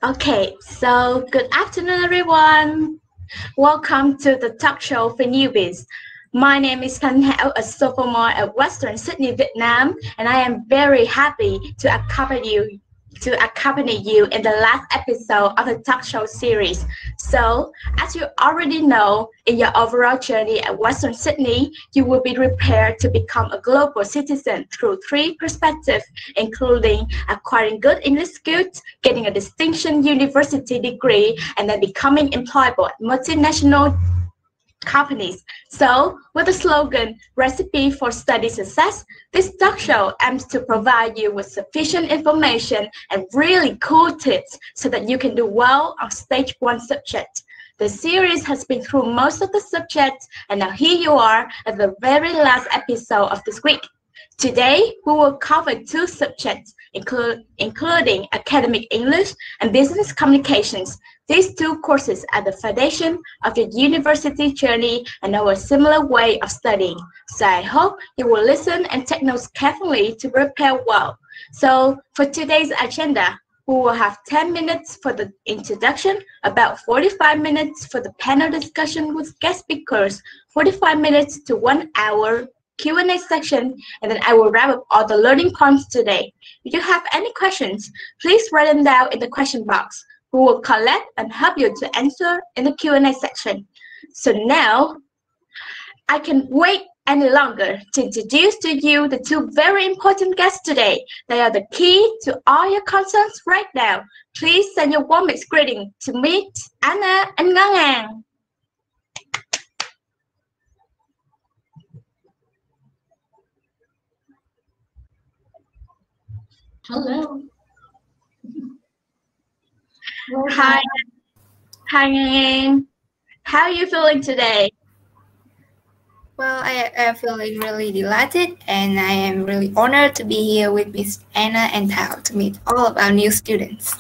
Okay, so good afternoon, everyone. Welcome to the talk show for newbies. My name is Thanh Hảo, a sophomore at Western Sydney, Vietnam, and I am very happy to accompany you in the last episode of the talk show series. So, as you already know, in your overall journey at Western Sydney, you will be prepared to become a global citizen through three perspectives, including acquiring good English skills, getting a distinction university degree, and then becoming employable at multinational companies. So, with the slogan Recipe for Study Success, this talk show aims to provide you with sufficient information and really cool tips so that you can do well on stage one subject. The series has been through most of the subjects, and now here you are at the very last episode of this week. Today, we will cover two subjects, including academic English and business communications. These two courses are the foundation of your university journey and know a similar way of studying. So I hope you will listen and take notes carefully to prepare well. So for today's agenda, we will have 10 minutes for the introduction, about 45 minutes for the panel discussion with guest speakers, 45 minutes to 1 hour Q&A section, and then I will wrap up all the learning points today. If you have any questions, please write them down in the question box. We will collect and help you to answer in the Q&A section. So now, I can't wait any longer to introduce to you the two very important guests today. They are the key to all your concerns right now. Please send your warmest greeting to meet Anna and Ngang. Hello. Hi. Hi, Ngang. How are you feeling today? Well, I am feeling really delighted, and I am really honored to be here with Miss Anna and Tao to meet all of our new students.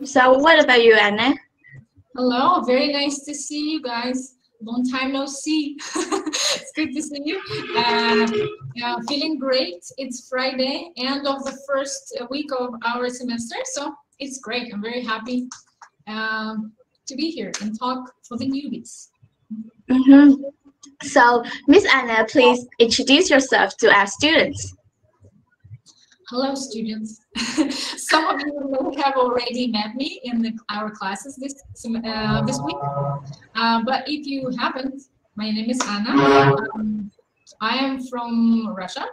So what about you, Anna? Hello, very nice to see you guys. Long time no see. It's good to see you. Feeling great. It's Friday, end of the first week of our semester, so it's great. I'm very happy to be here and talk for the newbies. So, Miss Anna, please introduce yourself to our students. Hello, students. Some of you may have already met me in our classes this week. But if you haven't, my name is Anna. I am from Russia,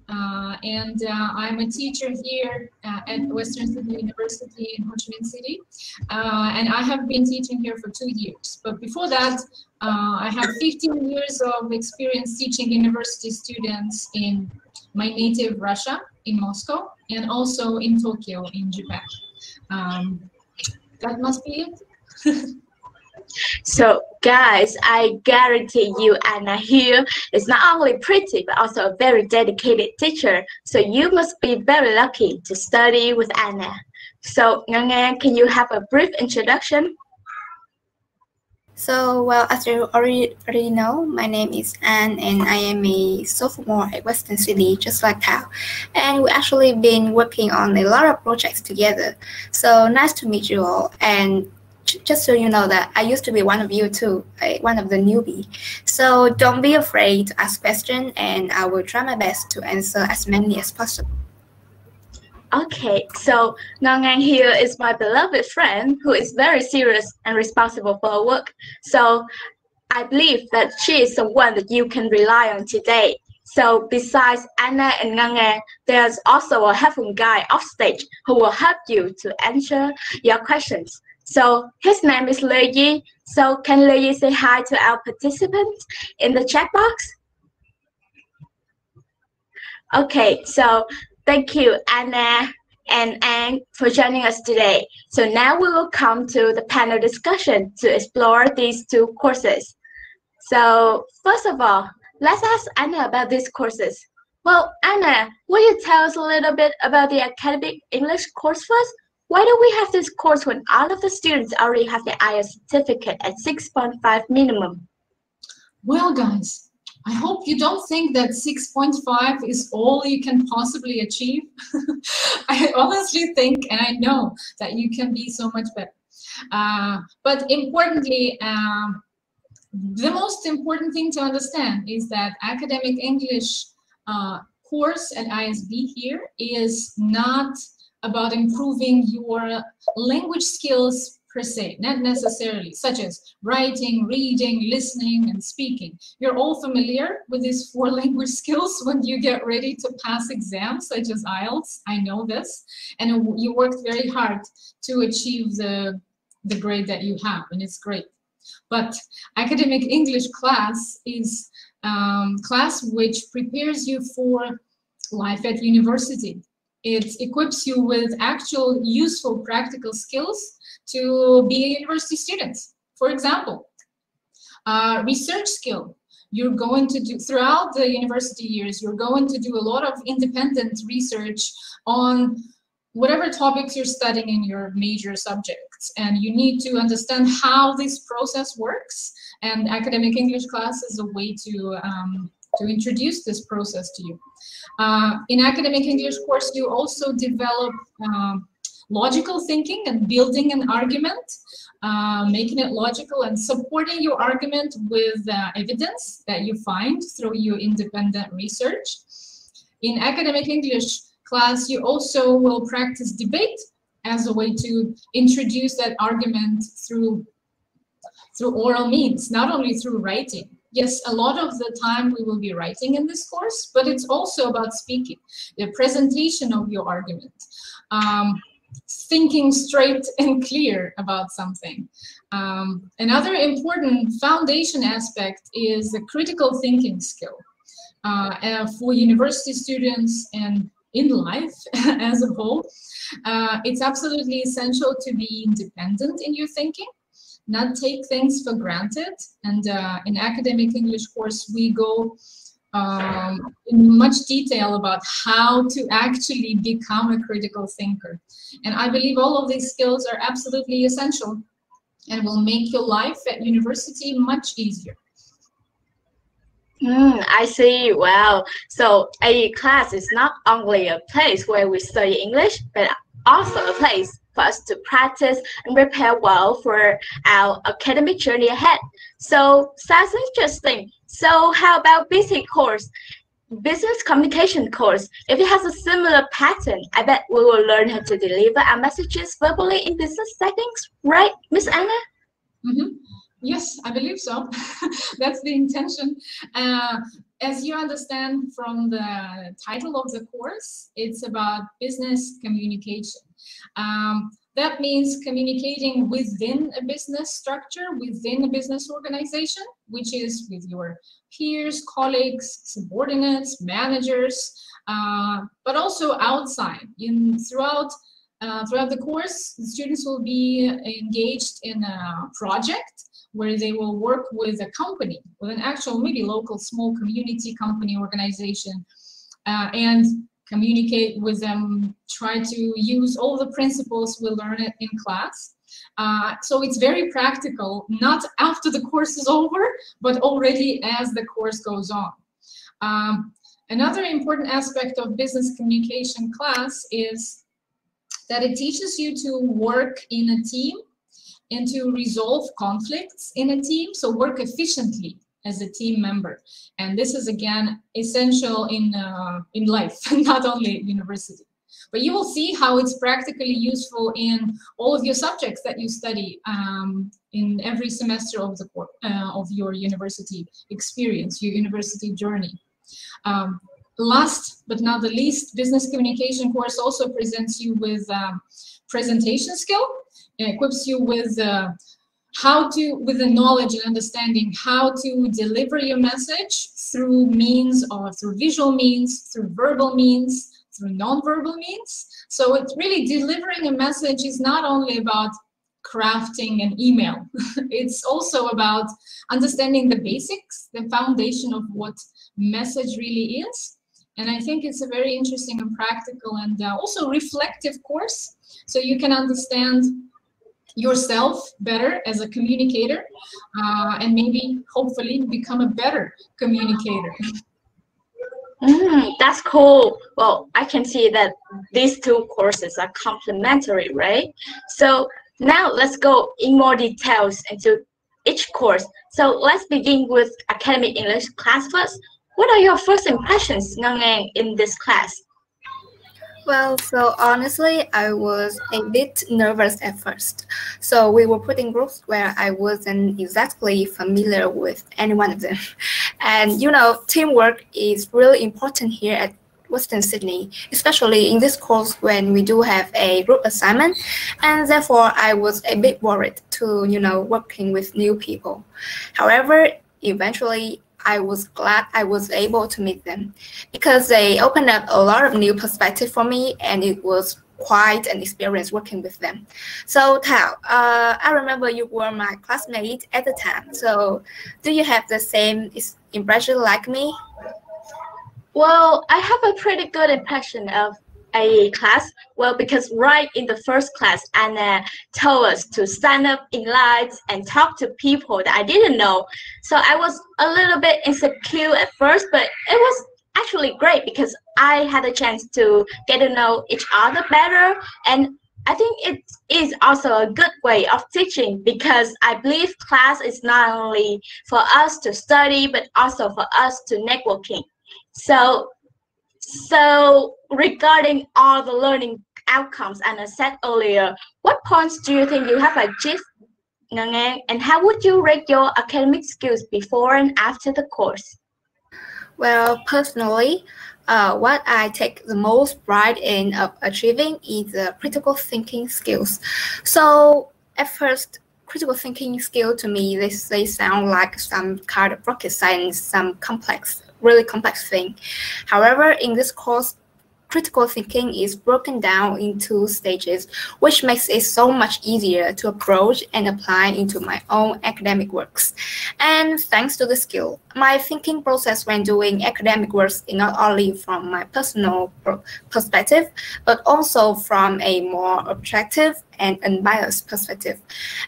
and I'm a teacher here at Western Sydney University in Ho Chi Minh City. And I have been teaching here for 2 years. But before that, I have 15 years of experience teaching university students in my native Russia, in Moscow, and also in Tokyo, in Japan. That must be it. So, guys, I guarantee you, Anna here is not only pretty, but also a very dedicated teacher. So you must be very lucky to study with Anna. So, Ngang, can you have a brief introduction? So, well, as you already know, my name is Anne, and I am a sophomore at Western Sydney, just like Tao. And we actually been working on a lot of projects together. So nice to meet you all. And just so you know that I used to be one of you too, one of the newbie. So don't be afraid to ask questions, and I will try my best to answer as many as possible. Okay, so Ngang here is my beloved friend who is very serious and responsible for her work. So I believe that she is the one that you can rely on today. So besides Anna and Ngang, there's also a helpful guy off stage who will help you to answer your questions. So his name is Lê Yi. So can Lê Yi say hi to our participants in the chat box? Okay, so thank you, Anna and Anne, for joining us today. So now we will come to the panel discussion to explore these two courses. So first of all, let's ask Anna about these courses. Well, Anna, will you tell us a little bit about the academic English course first? Why do we have this course when all of the students already have the IELTS certificate at 6.5 minimum? Well, guys, I hope you don't think that 6.5 is all you can possibly achieve. I honestly think, and I know, that you can be so much better. But importantly, the most important thing to understand is that academic English course at ISB here is not about improving your language skills per se, not necessarily, such as writing, reading, listening, and speaking. You're all familiar with these 4 language skills when you get ready to pass exams, such as IELTS. I know this. And you worked very hard to achieve the grade that you have, and it's great. But academic English class is class which prepares you for life at university. It equips you with actual useful practical skills to be a university student. For example, research skill. You're going to do, throughout the university years, you're going to do a lot of independent research on whatever topics you're studying in your major subjects. And you need to understand how this process works. And academic English class is a way to introduce this process to you. In academic English course, you also develop logical thinking and building an argument, making it logical and supporting your argument with evidence that you find through your independent research. In academic English class, you also will practice debate as a way to introduce that argument through oral means, not only through writing. Yes, a lot of the time we will be writing in this course, but it's also about speaking, the presentation of your argument, thinking straight and clear about something. Another important foundation aspect is the critical thinking skill. For university students and in life as a whole, it's absolutely essential to be independent in your thinking, not take things for granted. And in academic English course, we go in much detail about how to actually become a critical thinker. And I believe all of these skills are absolutely essential and will make your life at university much easier. I see. Wow. So a class is not only a place where we study English, but also a place for us to practice and prepare well for our academic journey ahead. So sounds interesting. So how about business course? Business communication course. If it has a similar pattern, I bet we will learn how to deliver our messages verbally in business settings, right, Miss Anna? Yes, I believe so. That's the intention. As you understand from the title of the course, it's about business communication. That means communicating within a business structure, within a business organization, which is with your peers, colleagues, subordinates, managers, but also outside. Throughout the course, the students will be engaged in a project where they will work with a company, with an actual maybe local small community company organization, and communicate with them, try to use all the principles we learn in class. So it's very practical, not after the course is over, but already as the course goes on. Another important aspect of business communication class is that it teaches you to work in a team and to resolve conflicts in a team, so work efficiently as a team member. And this is, again, essential in life, not only at university. But you will see how it's practically useful in all of your subjects that you study in every semester of your university experience, your university journey. Last but not the least, business communication course also presents you with presentation skill. It equips you with the knowledge and understanding how to deliver your message through means or through visual means, through verbal means, through non-verbal means. So it's really delivering a message is not only about crafting an email. It's also about understanding the basics, the foundation of what message really is. And I think it's a very interesting and practical and also reflective course. So you can understand yourself better as a communicator, and maybe hopefully become a better communicator. That's cool. Well, I can see that these two courses are complementary, right? So now let's go in more details into each course. So let's begin with academic English class first. What are your first impressions, Ngang, in this class? Well, so honestly, I was a bit nervous at first. So we were put in groups where I wasn't exactly familiar with any one of them. And you know, teamwork is really important here at Western Sydney, especially in this course when we do have a group assignment. And therefore, I was a bit worried to, you know, working with new people. However, eventually, I was glad I was able to meet them because they opened up a lot of new perspective for me, and it was quite an experience working with them. So Thảo, I remember you were my classmate at the time. So do you have the same impression like me? Well, I have a pretty good impression of a class. Well, because right in the first class, Anna told us to stand up in lines and talk to people that I didn't know. So I was a little bit insecure at first, but it was actually great because I had a chance to get to know each other better. And I think it is also a good way of teaching because I believe class is not only for us to study, but also for us to networking. So regarding all the learning outcomes, and I said earlier, what points do you think you have achieved, and how would you rate your academic skills before and after the course? Well, personally, what I take the most pride in of achieving is the critical thinking skills. So at first, critical thinking skill to me, they sound like some kind of rocket science, some really complex thing. However, in this course, critical thinking is broken down into stages, which makes it so much easier to approach and apply into my own academic works. And thanks to the skill, my thinking process when doing academic works is not only from my personal perspective, but also from a more objective and unbiased perspective.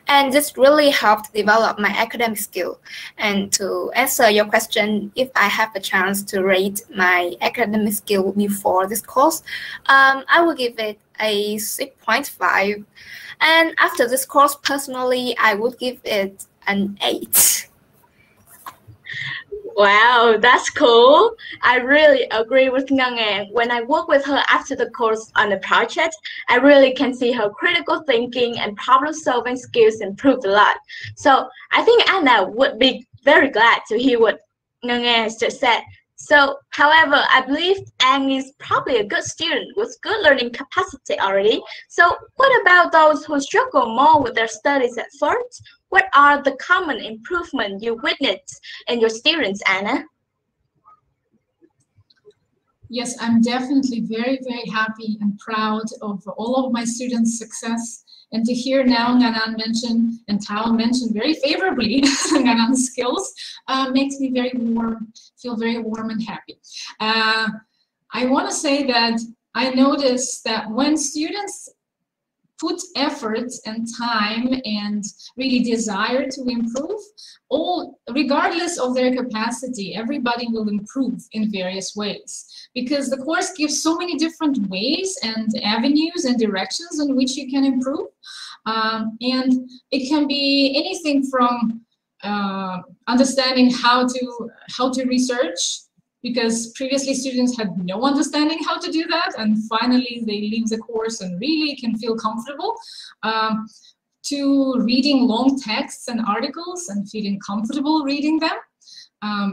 And this really helped develop my academic skill. And to answer your question, if I have a chance to rate my academic skill before this course, I will give it a 6.5. And after this course, personally, I would give it an 8. Wow, that's cool. I really agree with Ngang. When I work with her after the course on the project, I really can see her critical thinking and problem-solving skills improved a lot. So I think Anna would be very glad to hear what Ngang just said. So, however, I believe Ang is probably a good student with good learning capacity already. So what about those who struggle more with their studies at first? What are the common improvements you witnessed in your students, Anna? Yes, I'm definitely very, very happy and proud of all of my students' success. And to hear now Nganan mention and Tao mention very favorably Nganan's skills makes me feel very warm and happy. I want to say that I noticed that when students put effort and time and really desire to improve, regardless of their capacity, everybody will improve in various ways. Because the course gives so many different ways and avenues and directions in which you can improve. And it can be anything from understanding how to research, because previously students had no understanding how to do that, and finally they leave the course and really can feel comfortable, to reading long texts and articles and feeling comfortable reading them.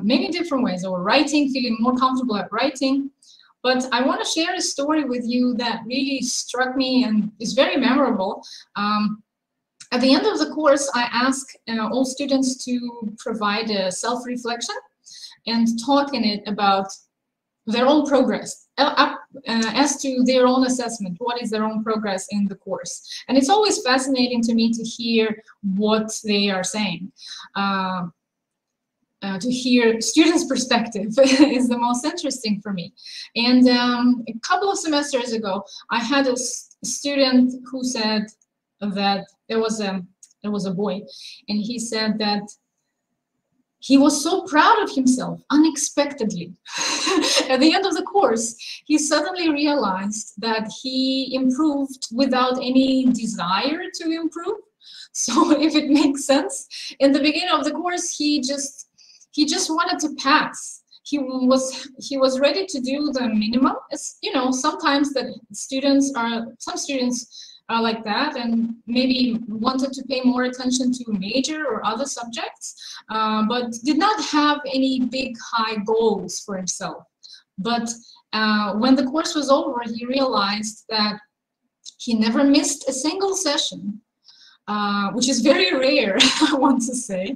Many different ways, or writing, feeling more comfortable at writing. But I want to share a story with you that really struck me and is very memorable. At the end of the course, I asked all students to provide a self-reflection and talk in it about their own progress, as to their own assessment, what is their own progress in the course. And it's always fascinating to me to hear what they are saying. To hear students' perspective is the most interesting for me. And a couple of semesters ago, I had a student who said that there was a boy, and he said that he was so proud of himself unexpectedly. At the end of the course, he suddenly realized that he improved without any desire to improve. So if it makes sense, in the beginning of the course, he just wanted to pass. He was ready to do the minimum. It's, you know, sometimes some students are like that, and maybe wanted to pay more attention to major or other subjects, but did not have any big high goals for himself. But when the course was over, he realized that he never missed a single session, which is very rare, I want to say.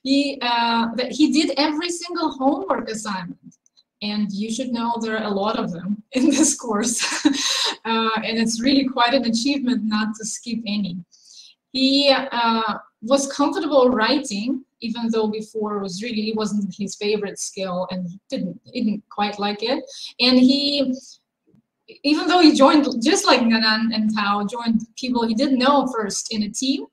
That he did every single homework assignment. And you should know there are a lot of them in this course. And it's really quite an achievement not to skip any. He was comfortable writing, even though before it wasn't his favorite skill, and he didn't quite like it. And even though he joined, just like Nanan and Tao, joined people he didn't know first in a team,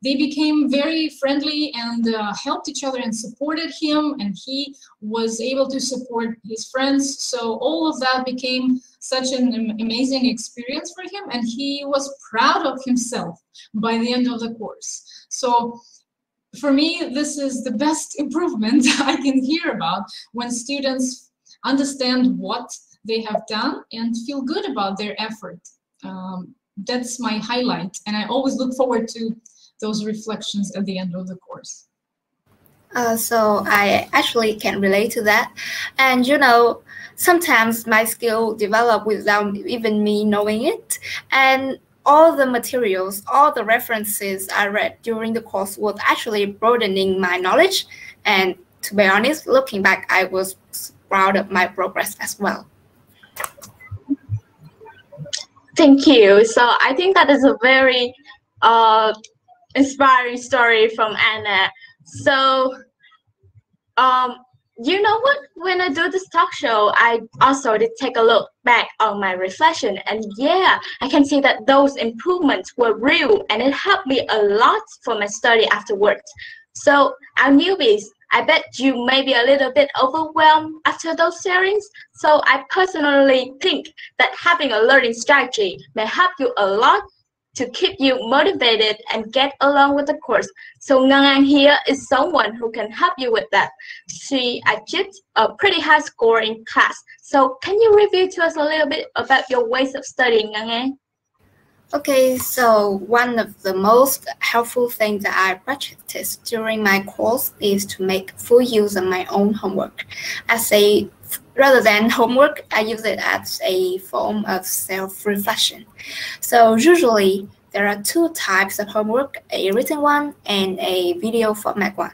they became very friendly and helped each other and supported him, and he was able to support his friends. So all of that became such an amazing experience for him, and he was proud of himself by the end of the course. So for me, this is the best improvement I can hear about, when students understand what they have done and feel good about their effort. That's my highlight, and I always look forward to those reflections at the end of the course. So I actually can relate to that. And you know, sometimes my skill develop without even me knowing it. And all the materials, all the references I read during the course was actually broadening my knowledge. And to be honest, looking back, I was proud of my progress as well. Thank you. So I think that is a very inspiring story from Anna. So, you know what? When I do this talk show, I also did take a look back on my reflection, and yeah, I can see that those improvements were real, and it helped me a lot for my study afterwards. So, our newbies, I bet you may be a little bit overwhelmed after those sharings. So I personally think that having a learning strategy may help you a lot to keep you motivated and get along with the course. So Ngang here is someone who can help you with that. She achieved a pretty high score in class. So can you review to us a little bit about your ways of studying, Ngang? Okay, so one of the most helpful things that I practiced during my course is to make full use of my own homework. Rather than homework, I use it as a form of self-reflection. So usually there are two types of homework, a written one and a video format one.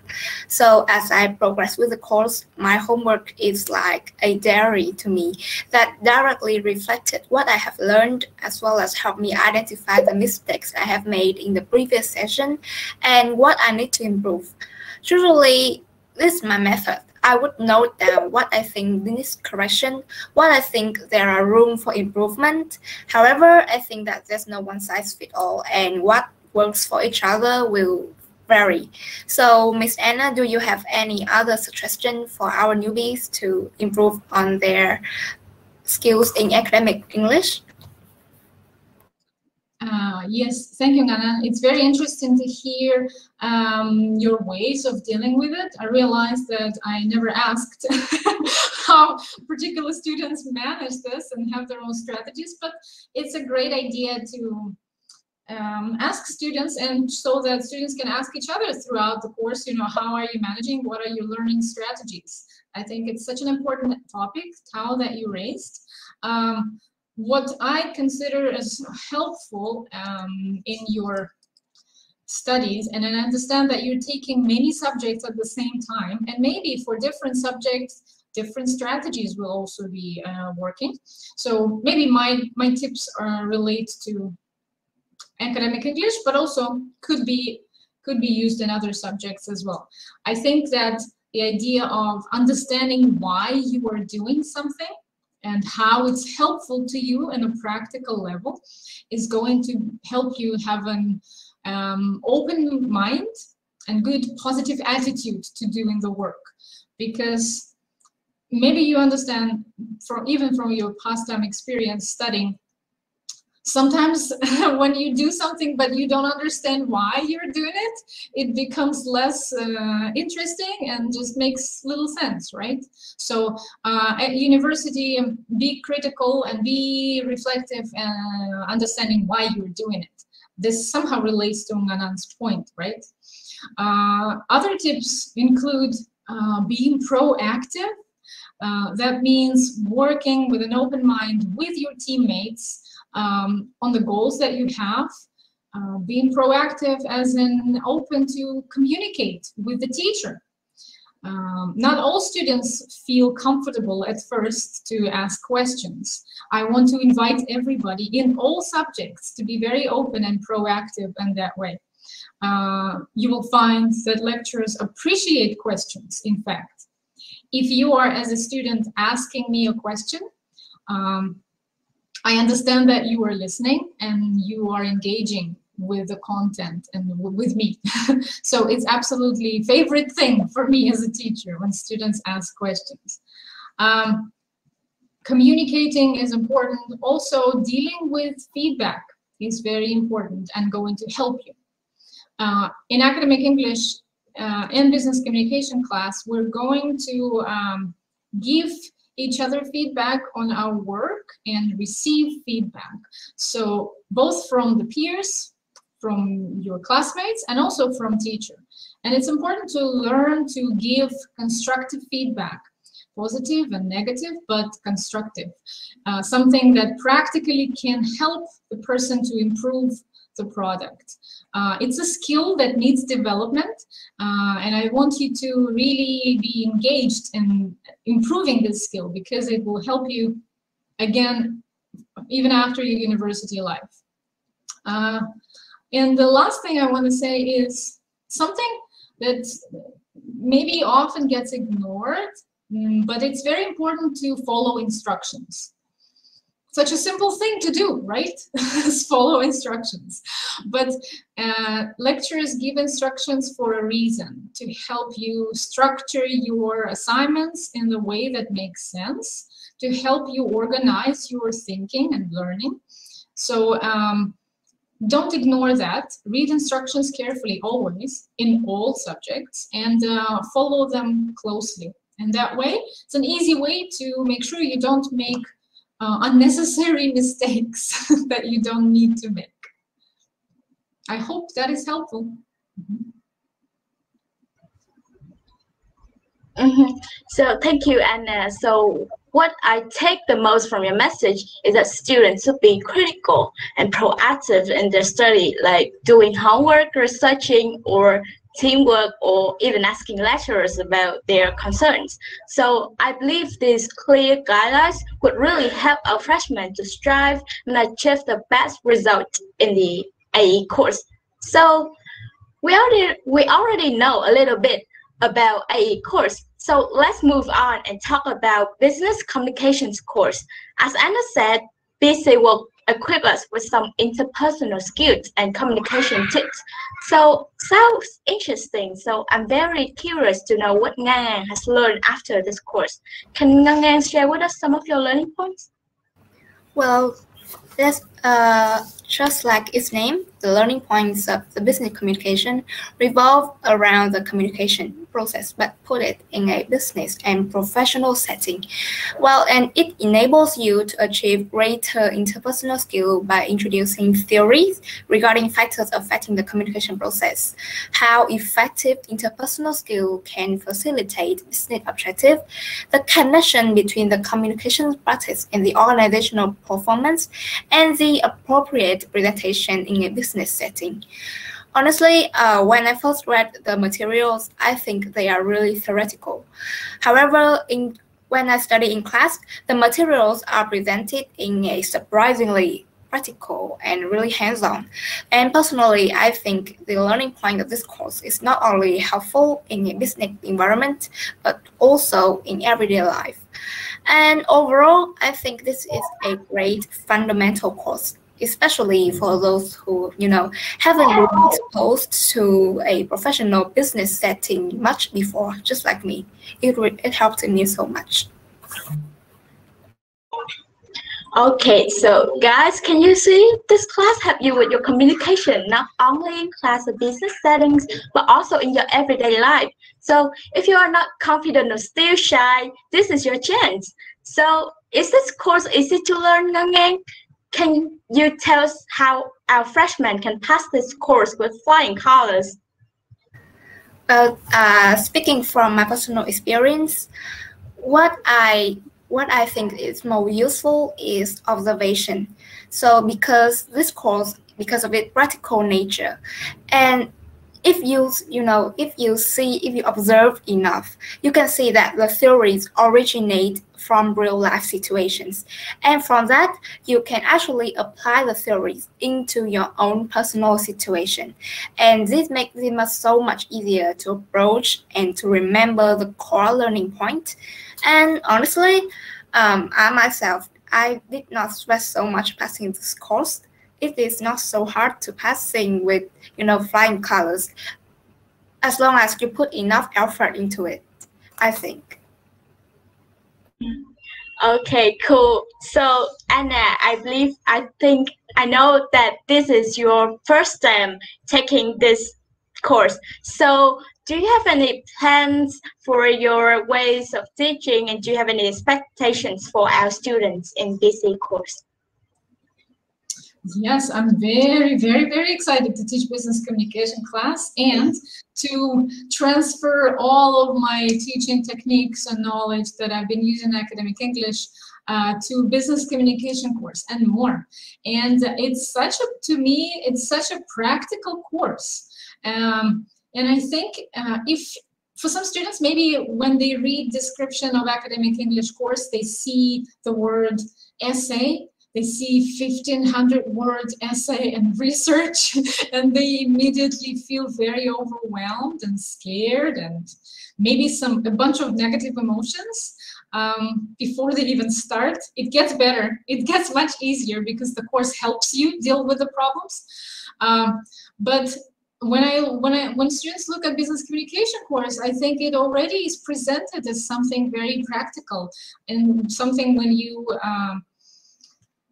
So as I progress with the course, my homework is like a diary to me that directly reflected what I have learned, as well as helped me identify the mistakes I have made in the previous session and what I need to improve. Usually, this is my method. I would note down what I think needs correction, what I think there are room for improvement. However, I think that there's no one size fits all, and what works for each other will vary. So, Miss Anna, do you have any other suggestion for our newbies to improve on their skills in academic English? Yes, thank you, Nana. It's very interesting to hear your ways of dealing with it. I realized that I never asked how particular students manage this and have their own strategies, but it's a great idea to ask students, and so that students can ask each other throughout the course, you know, how are you managing? What are your learning strategies? I think it's such an important topic, Tao, that you raised. What I consider as helpful in your studies, and I understand that you're taking many subjects at the same time, and maybe for different subjects, different strategies will also be working. So maybe my tips are related to academic English, but also could be used in other subjects as well. I think that the idea of understanding why you are doing something and how it's helpful to you in a practical level is going to help you have an open mind and good positive attitude to doing the work. Because maybe you understand even from your past time experience studying, sometimes when you do something but you don't understand why you're doing it, it becomes less interesting and just makes little sense, right? So at university, be critical and be reflective, understanding why you're doing it. This somehow relates to Nanan's point, right? Other tips include being proactive. That means working with an open mind with your teammates on the goals that you have, being proactive as in open to communicate with the teacher. Not all students feel comfortable at first to ask questions. I want to invite everybody in all subjects to be very open and proactive in that way. You will find that lecturers appreciate questions, in fact. If you are, as a student, asking me a question, I understand that you are listening and you are engaging with the content and with me. So it's absolutely favorite thing for me as a teacher when students ask questions. Communicating is important. Also, dealing with feedback is very important and going to help you. In academic English and business communication class, we're going to give each other feedback on our work and receive feedback. So both from the peers, from your classmates, and also from teacher. And it's important to learn to give constructive feedback, positive and negative, but constructive. Something that practically can help the person to improve the product. It's a skill that needs development, and I want you to really be engaged in improving this skill because it will help you, again, even after your university life. And the last thing I want to say is something that maybe often gets ignored, but it's very important to follow instructions. Such a simple thing to do, right? Follow instructions. But lecturers give instructions for a reason, to help you structure your assignments in the way that makes sense, to help you organize your thinking and learning. So don't ignore that. Read instructions carefully always in all subjects and follow them closely. And that way, it's an easy way to make sure you don't make unnecessary mistakes that you don't need to make. I hope that is helpful. So thank you, Anna. So what I take the most from your message is that students should be critical and proactive in their study, like doing homework, researching, or teamwork, or even asking lecturers about their concerns. So I believe these clear guidelines would really help our freshmen to strive and achieve the best result in the AE course. So we already know a little bit about AE course. So let's move on and talk about business communications course. As Anna said, BC will equip us with some interpersonal skills and communication tips. So sounds interesting. So I'm very curious to know what Ngang has learned after this course. Can Ngang share with us some of your learning points? Well, that's just like its name, the learning points of the business communication revolve around the communication process, but put it in a business and professional setting. Well, and it enables you to achieve greater interpersonal skill by introducing theories regarding factors affecting the communication process, how effective interpersonal skill can facilitate business objective, the connection between the communication practice and the organizational performance, and the appropriate presentation in a business setting. Honestly, when I first read the materials, I think they are really theoretical. However, when I study in class, the materials are presented in a surprisingly practical and really hands-on. And personally, I think the learning point of this course is not only helpful in a business environment, but also in everyday life. And overall, I think this is a great fundamental course, especially for those who, haven't been exposed to a professional business setting much before, just like me. It helped me so much. Okay, so guys, can you see this class help you with your communication, not only in class or business settings, but also in your everyday life. So if you are not confident or still shy, this is your chance. So is this course easy to learn, Ngang? Can you tell us how our freshmen can pass this course with flying colors? Well, speaking from my personal experience, what I think is more useful is observation. So because this course, because of its practical nature, and if you observe enough, you can see that the theories originate from real life situations. And from that, you can actually apply the theories into your own personal situation. And this makes it so much easier to approach and to remember the core learning point. And honestly, I did not stress so much passing this course. It is not so hard to passing with, flying colors, as long as you put enough effort into it, I think. Okay, cool. So Anna, I know that this is your first time taking this course. So do you have any plans for your ways of teaching, and do you have any expectations for our students in this course? Yes, I'm very, very, very excited to teach business communication class and to transfer all of my teaching techniques and knowledge that I've been using in academic English to business communication course and more. And to me, it's such a practical course. And I think if for some students, maybe when they read description of academic English course, they see the word essay. They see 1,500 word essay and research, and they immediately feel very overwhelmed and scared, and maybe a bunch of negative emotions before they even start. It gets better. It gets much easier because the course helps you deal with the problems. But when students look at business communication course, I think it already is presented as something very practical and something when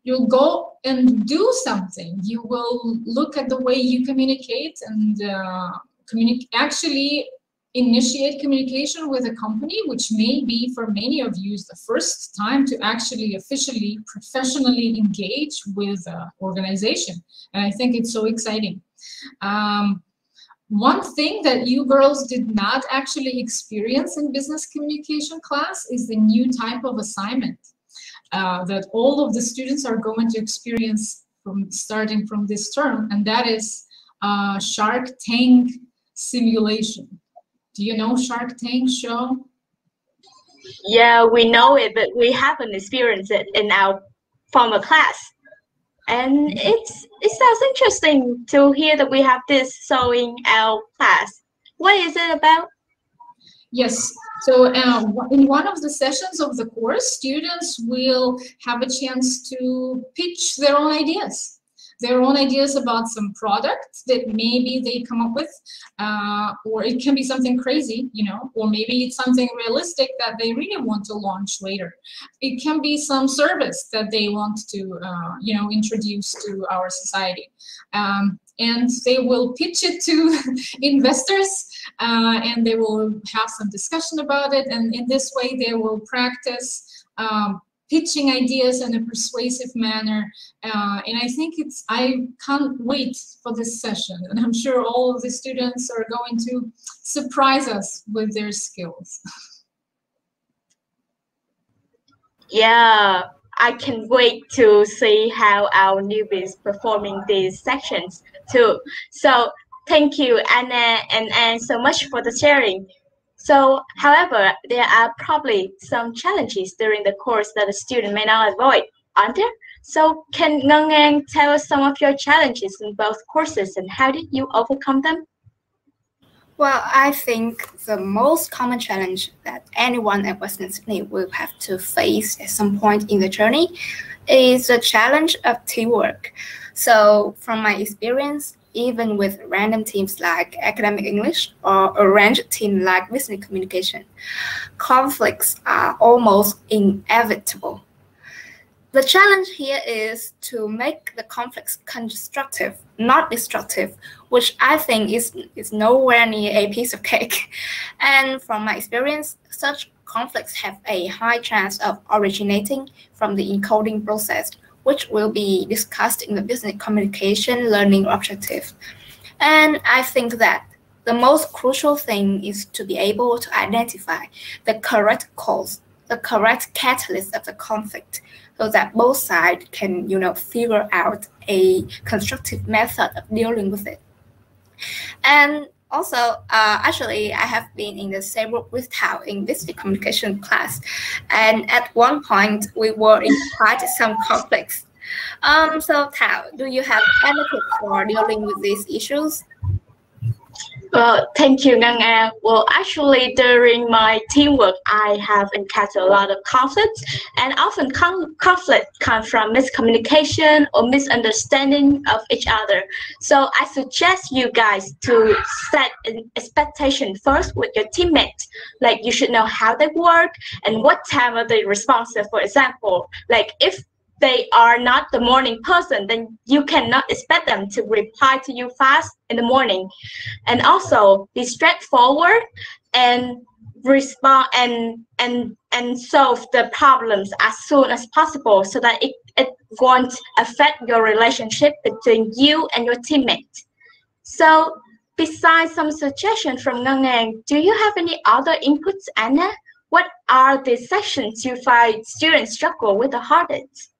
you'll go and do something. You will look at the way you communicate and actually initiate communication with a company, which may be for many of you the first time to actually officially, professionally engage with an organization. And I think it's so exciting. One thing that you girls did not actually experience in business communication class is the new type of assignment that all of the students are going to experience starting from this term, and that is Shark Tank simulation. Do you know Shark Tank show? Yeah, we know it, but we haven't experienced it in our former class. And it sounds interesting to hear that we have this so in our class. What is it about? Yes, so in one of the sessions of the course, students will have a chance to pitch their own ideas about some product that maybe they come up with, or it can be something crazy, or maybe it's something realistic that they really want to launch later. It can be some service that they want to, introduce to our society. And they will pitch it to investors, and they will have some discussion about it. And in this way, they will practice pitching ideas in a persuasive manner. And I think I can't wait for this session. And I'm sure all of the students are going to surprise us with their skills. Yeah, I can wait to see how our newbies performing these sections too. So thank you, Anna and Anne, so much for the sharing. So, however, there are probably some challenges during the course that a student may not avoid, aren't there? So can Ngang tell us some of your challenges in both courses and how did you overcome them? Well, I think the most common challenge that anyone at Western Sydney will have to face at some point in the journey is the challenge of teamwork. So from my experience, even with random teams like academic English or a ranged team like business communication, conflicts are almost inevitable. The challenge here is to make the conflicts constructive, not destructive, which I think is nowhere near a piece of cake. And from my experience, such conflicts have a high chance of originating from the encoding process, which will be discussed in the business communication learning objective. And I think that the most crucial thing is to be able to identify the correct cause, the correct catalyst of the conflict, so that both sides can, figure out a constructive method of dealing with it. And also, actually, I have been in the same group with Thao in business communication class, and at one point we were in quite some conflicts. So Thao, do you have any tips for dealing with these issues? Well, thank you, Năng. Well, actually, during my teamwork, I have encountered a lot of conflicts, and often conflict comes from miscommunication or misunderstanding of each other. So I suggest you guys to set an expectation first with your teammates. Like, you should know how they work and what time are they responsive. For example, like if they are not the morning person, then you cannot expect them to reply to you fast in the morning. And also be straightforward and respond and solve the problems as soon as possible, so that it won't affect your relationship between you and your teammate. So besides some suggestions from Ngang, do you have any other inputs, Anna? What are the sessions you find students struggle with the hardest?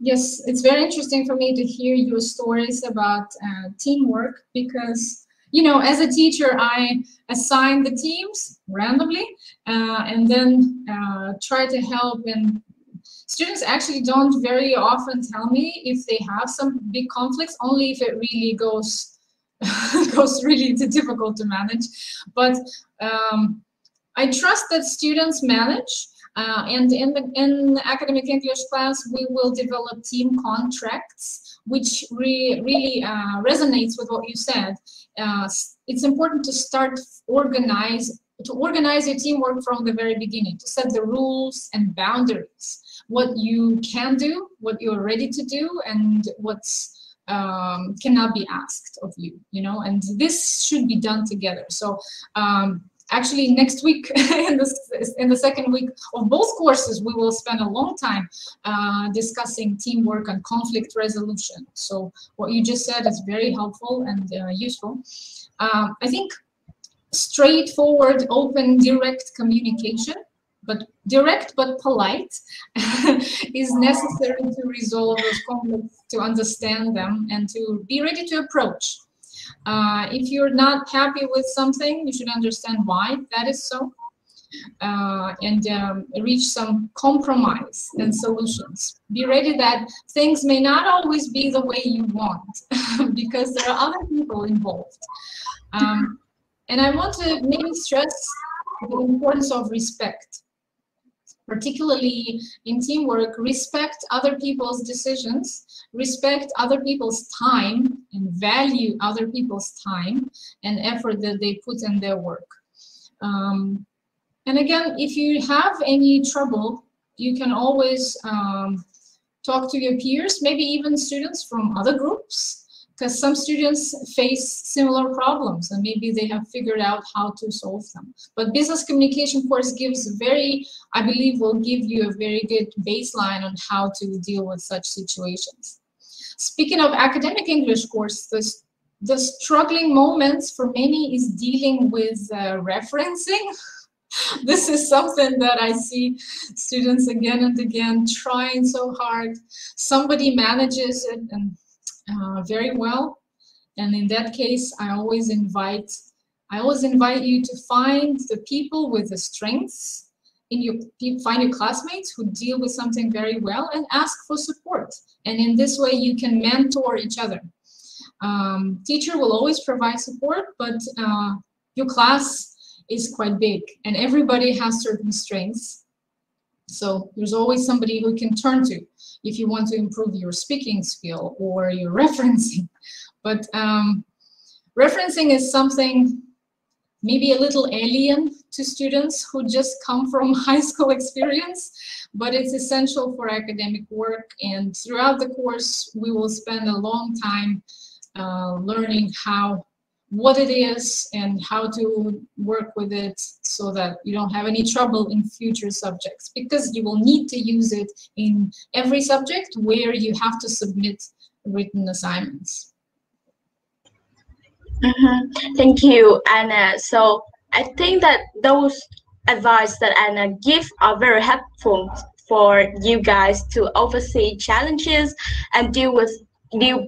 Yes, it's very interesting for me to hear your stories about teamwork, because, as a teacher, I assign the teams randomly and then try to help. And students actually don't very often tell me if they have some big conflicts, only if it really goes really difficult to manage. But I trust that students manage. And in academic English class, we will develop team contracts, which really resonates with what you said. It's important to organize your teamwork from the very beginning, to set the rules and boundaries, what you can do, what you're ready to do, and what's cannot be asked of you, and this should be done together. So actually, next week, in the second week of both courses, we will spend a long time discussing teamwork and conflict resolution. So what you just said is very helpful and useful. I think straightforward, open, direct communication, but direct but polite, is necessary to resolve those conflicts, to understand them, and to be ready to approach. If you're not happy with something, you should understand why that is so, and reach some compromise and solutions. Be ready that things may not always be the way you want, because there are other people involved. And I want to maybe stress the importance of respect. Particularly in teamwork, respect other people's decisions, respect other people's time, and value other people's time and effort that they put in their work. And again, if you have any trouble, you can always talk to your peers, maybe even students from other groups, because some students face similar problems and maybe they have figured out how to solve them. But business communication course I believe will give you a very good baseline on how to deal with such situations. Speaking of academic English course, the struggling moments for many is dealing with referencing. This is something that I see students again and again trying so hard. Somebody manages it and very well, and in that case, I always invite you to find the people with the strengths find your classmates who deal with something very well and ask for support. And in this way, you can mentor each other. Teacher will always provide support, but your class is quite big and everybody has certain strengths. So there's always somebody who can turn to if you want to improve your speaking skill or your referencing. But referencing is something maybe a little alien to students who just come from high school experience, but it's essential for academic work. And throughout the course, we will spend a long time learning what it is and how to work with it so that you don't have any trouble in future subjects, because you will need to use it in every subject where you have to submit written assignments. Thank you, Anna. So I think that those advice that Anna give are very helpful for you guys to oversee challenges and deal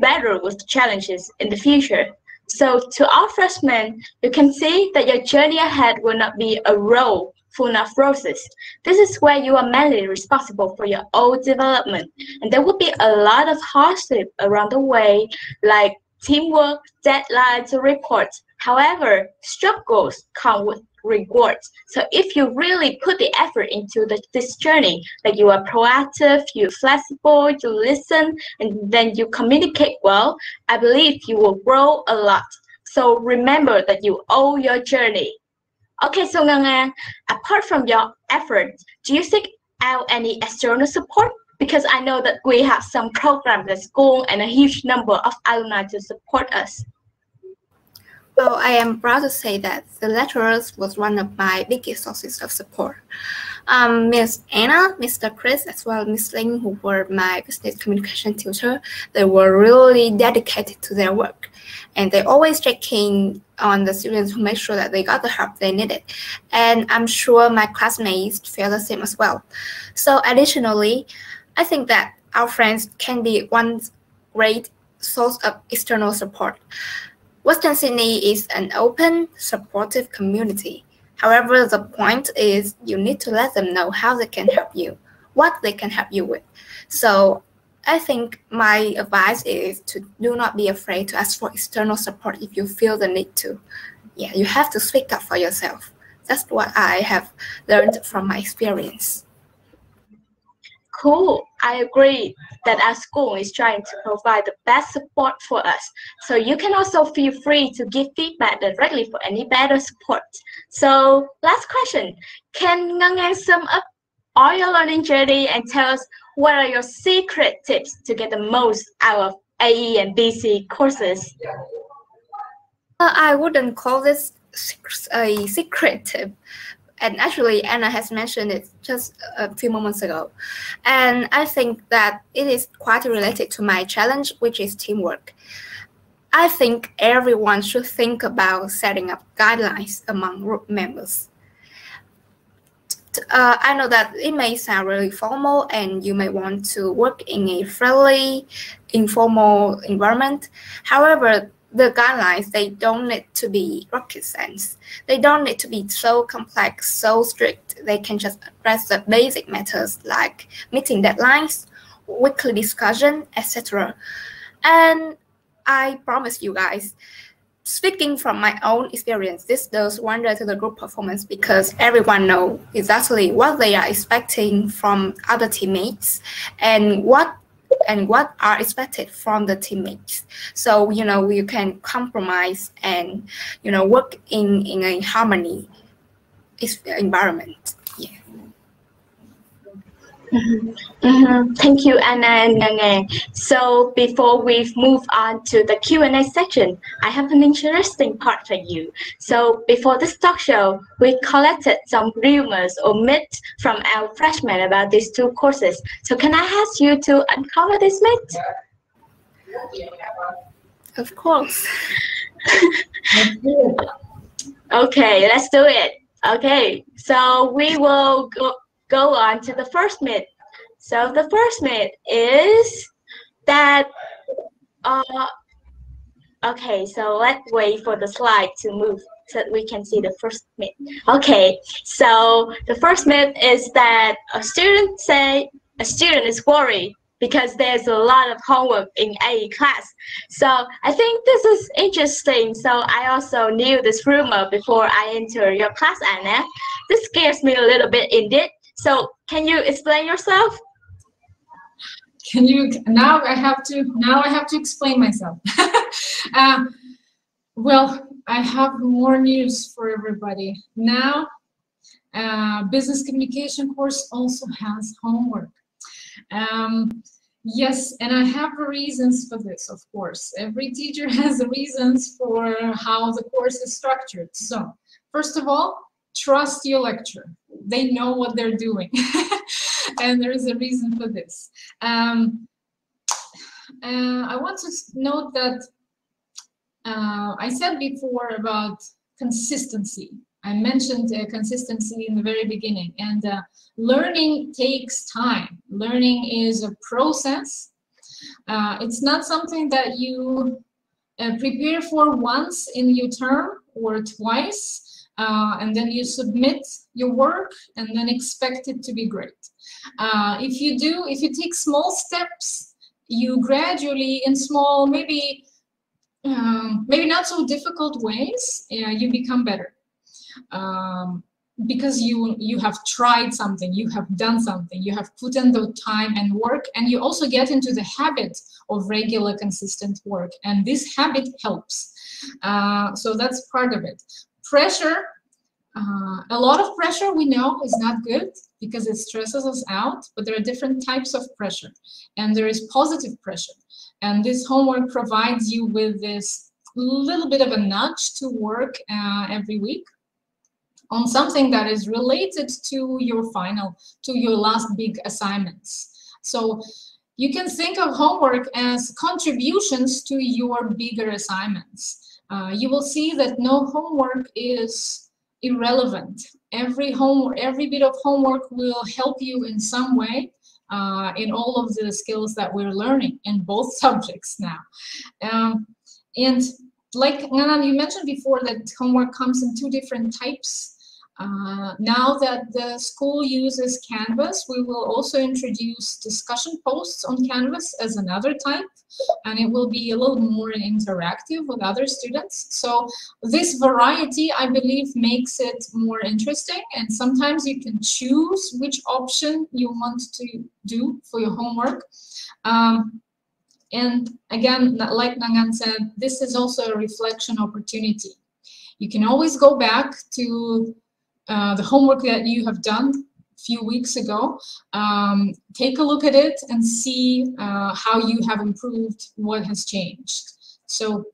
better with challenges in the future. So to all freshmen, you can see that your journey ahead will not be a road full of roses. This is where you are mainly responsible for your own development. And there will be a lot of hardship around the way, like teamwork, deadlines, or reports. However, struggles come with rewards. So if you really put the effort into this journey, like you are proactive, you're flexible, you listen, and then you communicate well, I believe you will grow a lot. So remember that you owe your journey. Okay, so Nga, apart from your efforts, do you seek out any external support? Because I know that we have some programs at school and a huge number of alumni to support us. Well, I am proud to say that the lecturers was one of my biggest sources of support. Miss Anna, Mr. Chris, as well as Miss Ling, who were my business communication tutor, they were really dedicated to their work. And they always checking on the students who make sure that they got the help they needed. And I'm sure my classmates feel the same as well. So additionally, I think that our friends can be one great source of external support. Western Sydney is an open, supportive community. However, the point is you need to let them know how they can help you, what they can help you with. So I think my advice is to do not be afraid to ask for external support if you feel the need to. Yeah, you have to speak up for yourself. That's what I have learned from my experience. Cool. I agree that our school is trying to provide the best support for us. So you can also feel free to give feedback directly for any better support. So last question, can Ngang sum up all your learning journey and tell us what are your secret tips to get the most out of AE and BC courses? I wouldn't call this a secret tip. And actually, Anna has mentioned it just a few moments ago. And I think that it is quite related to my challenge, which is teamwork. I think everyone should think about setting up guidelines among group members. I know that it may sound really formal and you may want to work in a friendly, informal environment. However, the guidelines, they don't need to be rocket science. They don't need to be so complex, so strict. They can just address the basic matters like meeting deadlines, weekly discussion, etc. And I promise you guys, speaking from my own experience, this does wonder to the group performance because everyone knows exactly what they are expecting from other teammates and what are expected from the teammates. So, you can compromise and, work in a harmony environment. Yeah. Thank you, Anna and Ngang. So before we move on to the Q&A section, I have an interesting part for you. So before this talk show, we collected some rumors or myths from our freshmen about these two courses. So can I ask you to uncover this myth? Of course. Okay, let's do it. Okay, so we will go on to the first myth. So the first myth is that, okay, so let's wait for the slide to move so that we can see the first myth. Okay, so the first myth is that a student is worried because there's a lot of homework in a class. So I think this is interesting. So I also knew this rumor before I enter your class, Anna. This scares me a little bit indeed. So can you explain yourself? Can you now? I have to explain myself. Well, I have more news for everybody now. Business communication course also has homework. Yes, and I have reasons for this, of course. Every teacher has reasons for how the course is structured. So, first of all, trust your lecturer. They know what they're doing. And there is a reason for this. I want to note that I said before about consistency. I mentioned consistency in the very beginning, and learning takes time. Learning is a process. It's not something that you prepare for once in your term or twice, and then you submit your work and then expect it to be great. If you take small steps, you gradually, in small, maybe not so difficult ways, you become better. Because you have tried something, you have done something, you have put in the time and work, and you also get into the habit of regular, consistent work, and this habit helps. So that's part of it. Pressure, a lot of pressure, we know, is not good because it stresses us out, but there are different types of pressure, and there is positive pressure, and this homework provides you with this little bit of a nudge to work every week on something that is related to your last big assignments. So you can think of homework as contributions to your bigger assignments. You will see that no homework is irrelevant. Every bit of homework will help you in some way in all of the skills that we're learning in both subjects now. And like Nanan, you mentioned before that homework comes in two different types. Now that the school uses Canvas, we will also introduce discussion posts on Canvas as another type, and it will be a little more interactive with other students. So this variety, I believe, makes it more interesting, and sometimes you can choose which option you want to do for your homework. And again, like Nangan said, this is also a reflection opportunity. You can always go back to the homework that you have done a few weeks ago, take a look at it and see how you have improved, what has changed. So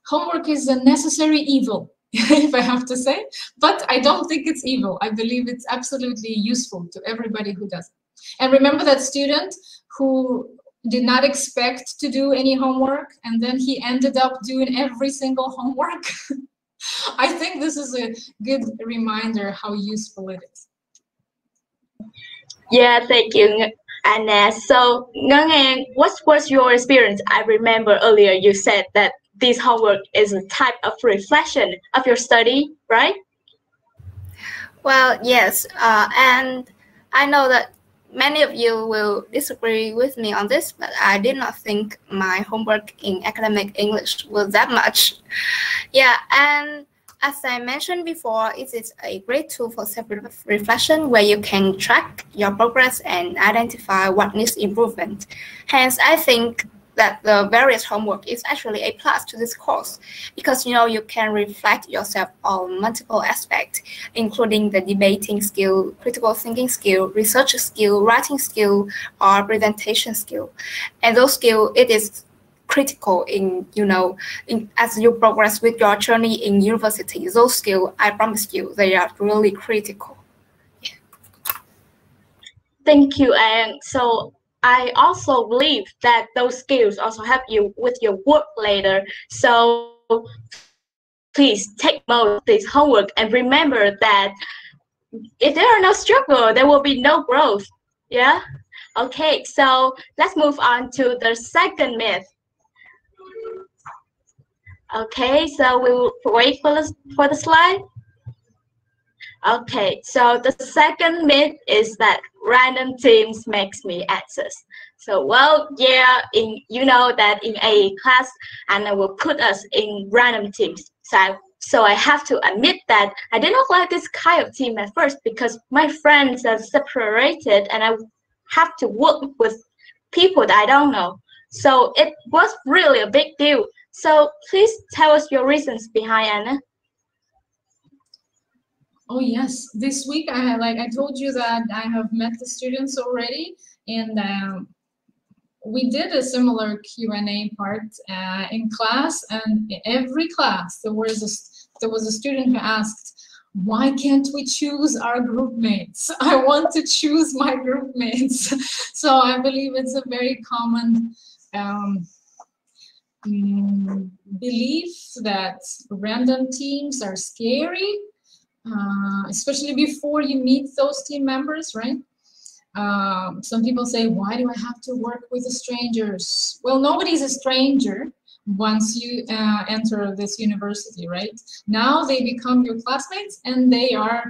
homework is a necessary evil, if I have to say, but I don't think it's evil. I believe it's absolutely useful to everybody who does it. And remember that student who did not expect to do any homework, and then he ended up doing every single homework. I think this is a good reminder how useful it is. Yeah, thank you, Anna. So, Ngang, what was your experience? I remember earlier you said that this homework is a type of reflection of your study, right? Well, yes, and I know that many of you will disagree with me on this, but I did not think my homework in academic English was that much. Yeah, and as I mentioned before, it is a great tool for self-reflection where you can track your progress and identify what needs improvement. Hence, I think that the various homework is actually a plus to this course because, you know, you can reflect yourself on multiple aspects, including the debating skill, critical thinking skill, research skill, writing skill, or presentation skill. And those skills, it is critical in, you know, as you progress with your journey in university. Those skills, I promise you, they are really critical. Yeah. Thank you. And so I also believe that those skills also help you with your work later. So please take most of this homework and remember that if there are no struggle, there will be no growth. Yeah? Okay, so let's move on to the second myth. Okay, so we will wait for the slide. Okay, so the second myth is that random teams makes me anxious. So, well, yeah, you know that in a class, and I will put us in random teams. So I have to admit that I did not like this kind of team at first because my friends are separated, and I have to work with people that I don't know. So it was really a big deal. So please tell us your reasons behind, Anna. Oh yes, this week I told you that I have met the students already, and we did a similar Q&A part in class, and in every class there was a student who asked, why can't we choose our group mates? I want to choose my group mates. So I believe it's a very common belief that random teams are scary, especially before you meet those team members, right? Some people say, why do I have to work with the strangers? Well, nobody's a stranger once you enter this university, right? Now they become your classmates, and they are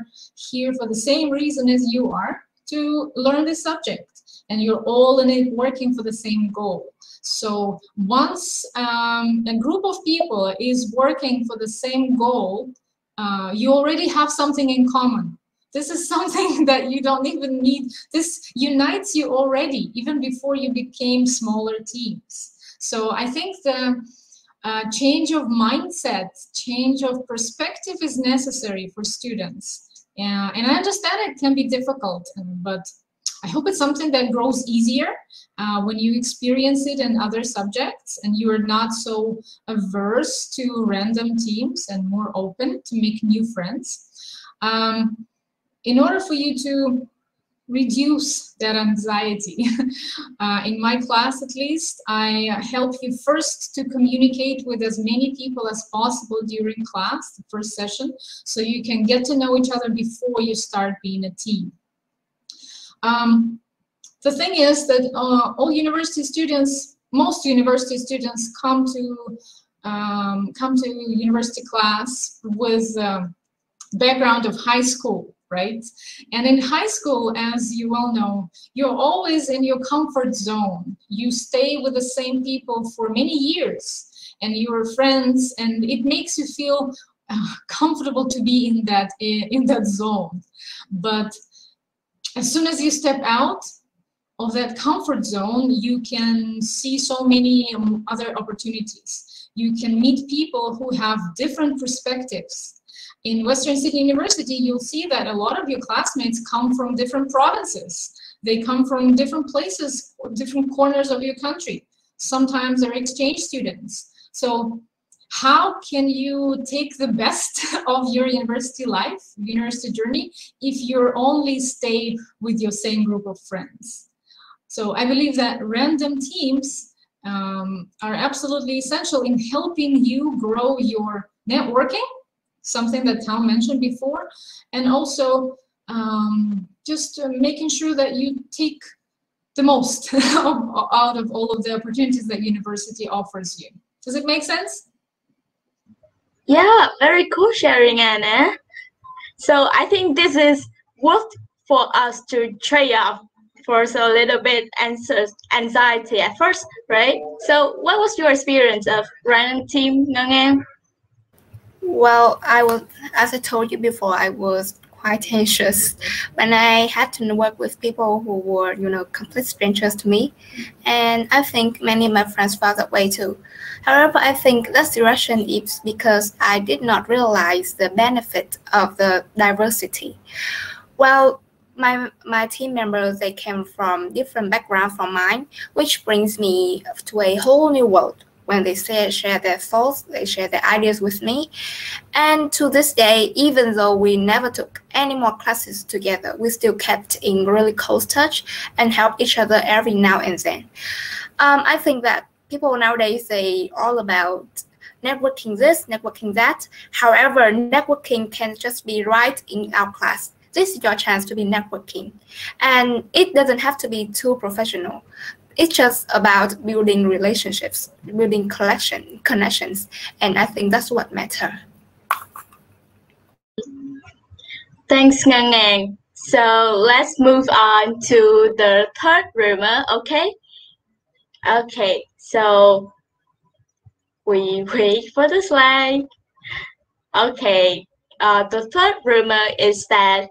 here for the same reason as you are, to learn this subject, and you're all in it working for the same goal. So once a group of people is working for the same goal, you already have something in common. This is something that you don't even need. This unites you already, even before you became smaller teams. So I think the change of mindset, change of perspective is necessary for students. And I understand it can be difficult, but I hope it's something that grows easier when you experience it in other subjects, and you are not so averse to random teams and more open to make new friends. In order for you to reduce that anxiety, in my class at least, I help you first to communicate with as many people as possible during class, the first session, so you can get to know each other before you start being a team. The thing is that all university students, most university students come to university class with background of high school, right? And in high school, as you all know, you're always in your comfort zone. You stay with the same people for many years, and you're friends, and it makes you feel comfortable to be in that zone. But as soon as you step out of that comfort zone, you can see so many other opportunities. You can meet people who have different perspectives. In Western Sydney University, you'll see that a lot of your classmates come from different provinces. They come from different places, different corners of your country. Sometimes they're exchange students. So how can you take the best of your university life, university journey, if you only stay with your same group of friends? So I believe that random teams are absolutely essential in helping you grow your networking, something that Tom mentioned before, and also just making sure that you take the most out of all of the opportunities that university offers you. Does it make sense? Yeah, very cool sharing, Anna. So I think this is worth for us to trade off for a little bit anxiety at first, right? So what was your experience of random team, Năng? Well, as I told you before, I was quite anxious when I had to work with people who were, complete strangers to me. And I think many of my friends felt that way too. However, I think that's the reason is because I did not realize the benefit of the diversity. Well, my team members, they came from different backgrounds from mine, which brings me to a whole new world. When they share their thoughts, they share their ideas with me. And to this day, even though we never took any more classes together, we still kept in really close touch and help each other every now and then. I think that people nowadays, they all about networking this, networking that. However, networking can just be right in our class. This is your chance to be networking. And it doesn't have to be too professional. It's just about building relationships, building connections, and I think that's what matters. Thanks, Ngang Ngang. So let's move on to the third rumor, okay? Okay, so we wait for the slide. Okay, the third rumor is that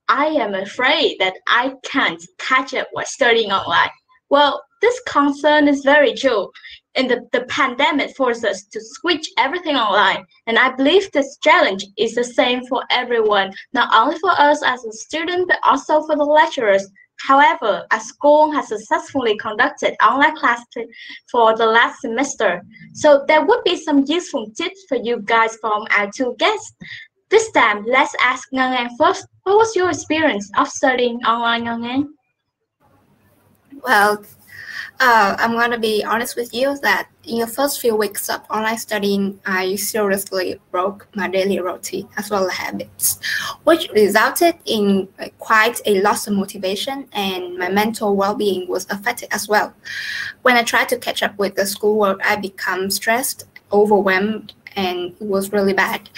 I am afraid that I can't catch up while studying online. Well, this concern is very true. And the pandemic forced us to switch everything online. And I believe this challenge is the same for everyone, not only for us as a student, but also for the lecturers. However, our school has successfully conducted online classes for the last semester. So there would be some useful tips for you guys from our two guests. This time, let's ask Ngang Ngang first. What was your experience of studying online, Ngang Ngang? Well, I'm going to be honest with you that in the first few weeks of online studying, I seriously broke my daily routine as well as habits, which resulted in quite a loss of motivation, and my mental well-being was affected as well. When I tried to catch up with the schoolwork, I became stressed, overwhelmed, and it was really bad.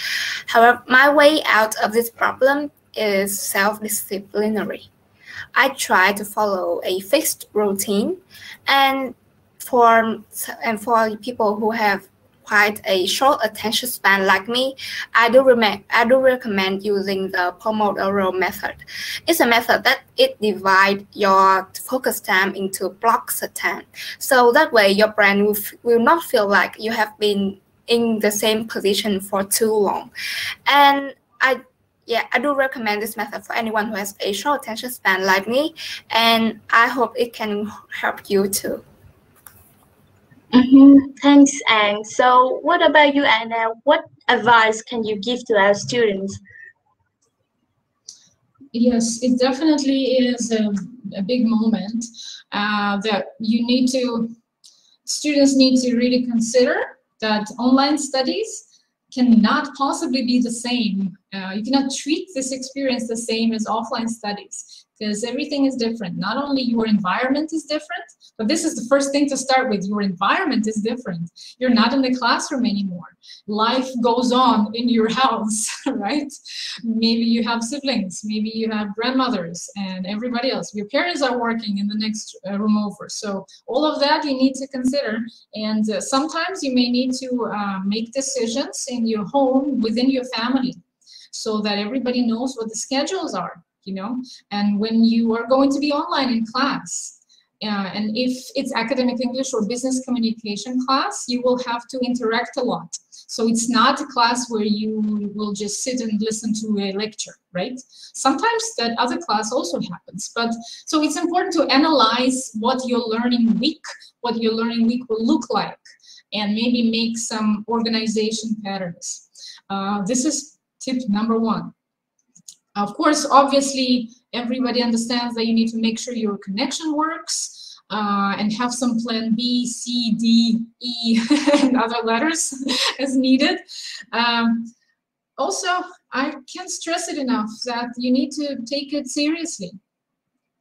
However, my way out of this problem is self-disciplinary. I try to follow a fixed routine, and for people who have quite a short attention span like me, I do recommend using the Pomodoro method. It's a method that it divides your focus time into blocks of time, so that way your brain will not feel like you have been in the same position for too long. And I do recommend this method for anyone who has a short attention span like me, and I hope it can help you too. Thanks, Ang. So what about you, Anna? What advice can you give to our students? Yes, it definitely is a big moment that students need to really consider that online studies cannot possibly be the same. You cannot treat this experience the same as offline studies, because everything is different. Not only your environment is different, but this is the first thing to start with. Your environment is different. You're not in the classroom anymore. Life goes on in your house, right? Maybe you have siblings, maybe you have grandmothers and everybody else. Your parents are working in the next room over. So all of that you need to consider. And sometimes you may need to make decisions in your home, within your family, so that everybody knows what the schedules are, you know, and when you are going to be online in class. And if it's academic English or business communication class, you will have to interact a lot. So it's not a class where you will just sit and listen to a lecture, right? Sometimes that other class also happens. But so it's important to analyze what your learning week will look like, and maybe make some organization patterns. This is tip number one. Of course, obviously, everybody understands that you need to make sure your connection works and have some plan B, C, D, E, and other letters as needed. Also, I can't stress it enough that you need to take it seriously.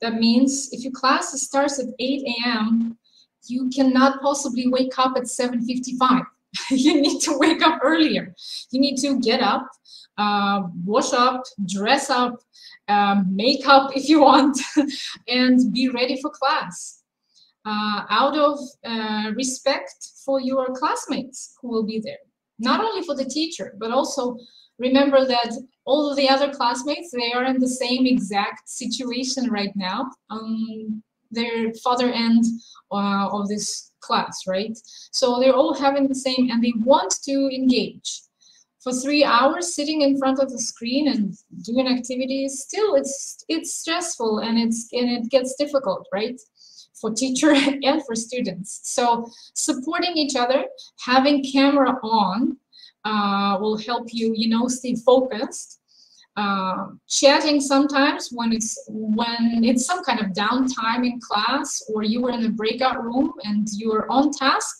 That means if your class starts at 8 a.m., you cannot possibly wake up at 7:55. You need to wake up earlier. You need to get up, wash up, dress up, make up if you want, and be ready for class. Out of respect for your classmates who will be there. Not only for the teacher, but also remember that all of the other classmates, they are in the same exact situation right now on their further end of this class, right? So they're all having the same, and they want to engage. For 3 hours sitting in front of the screen and doing activities, still it's stressful, and it gets difficult, right? For teacher and for students. So supporting each other, having camera on will help you, you know, stay focused. Chatting sometimes when it's some kind of downtime in class, or you were in a breakout room and you're on task,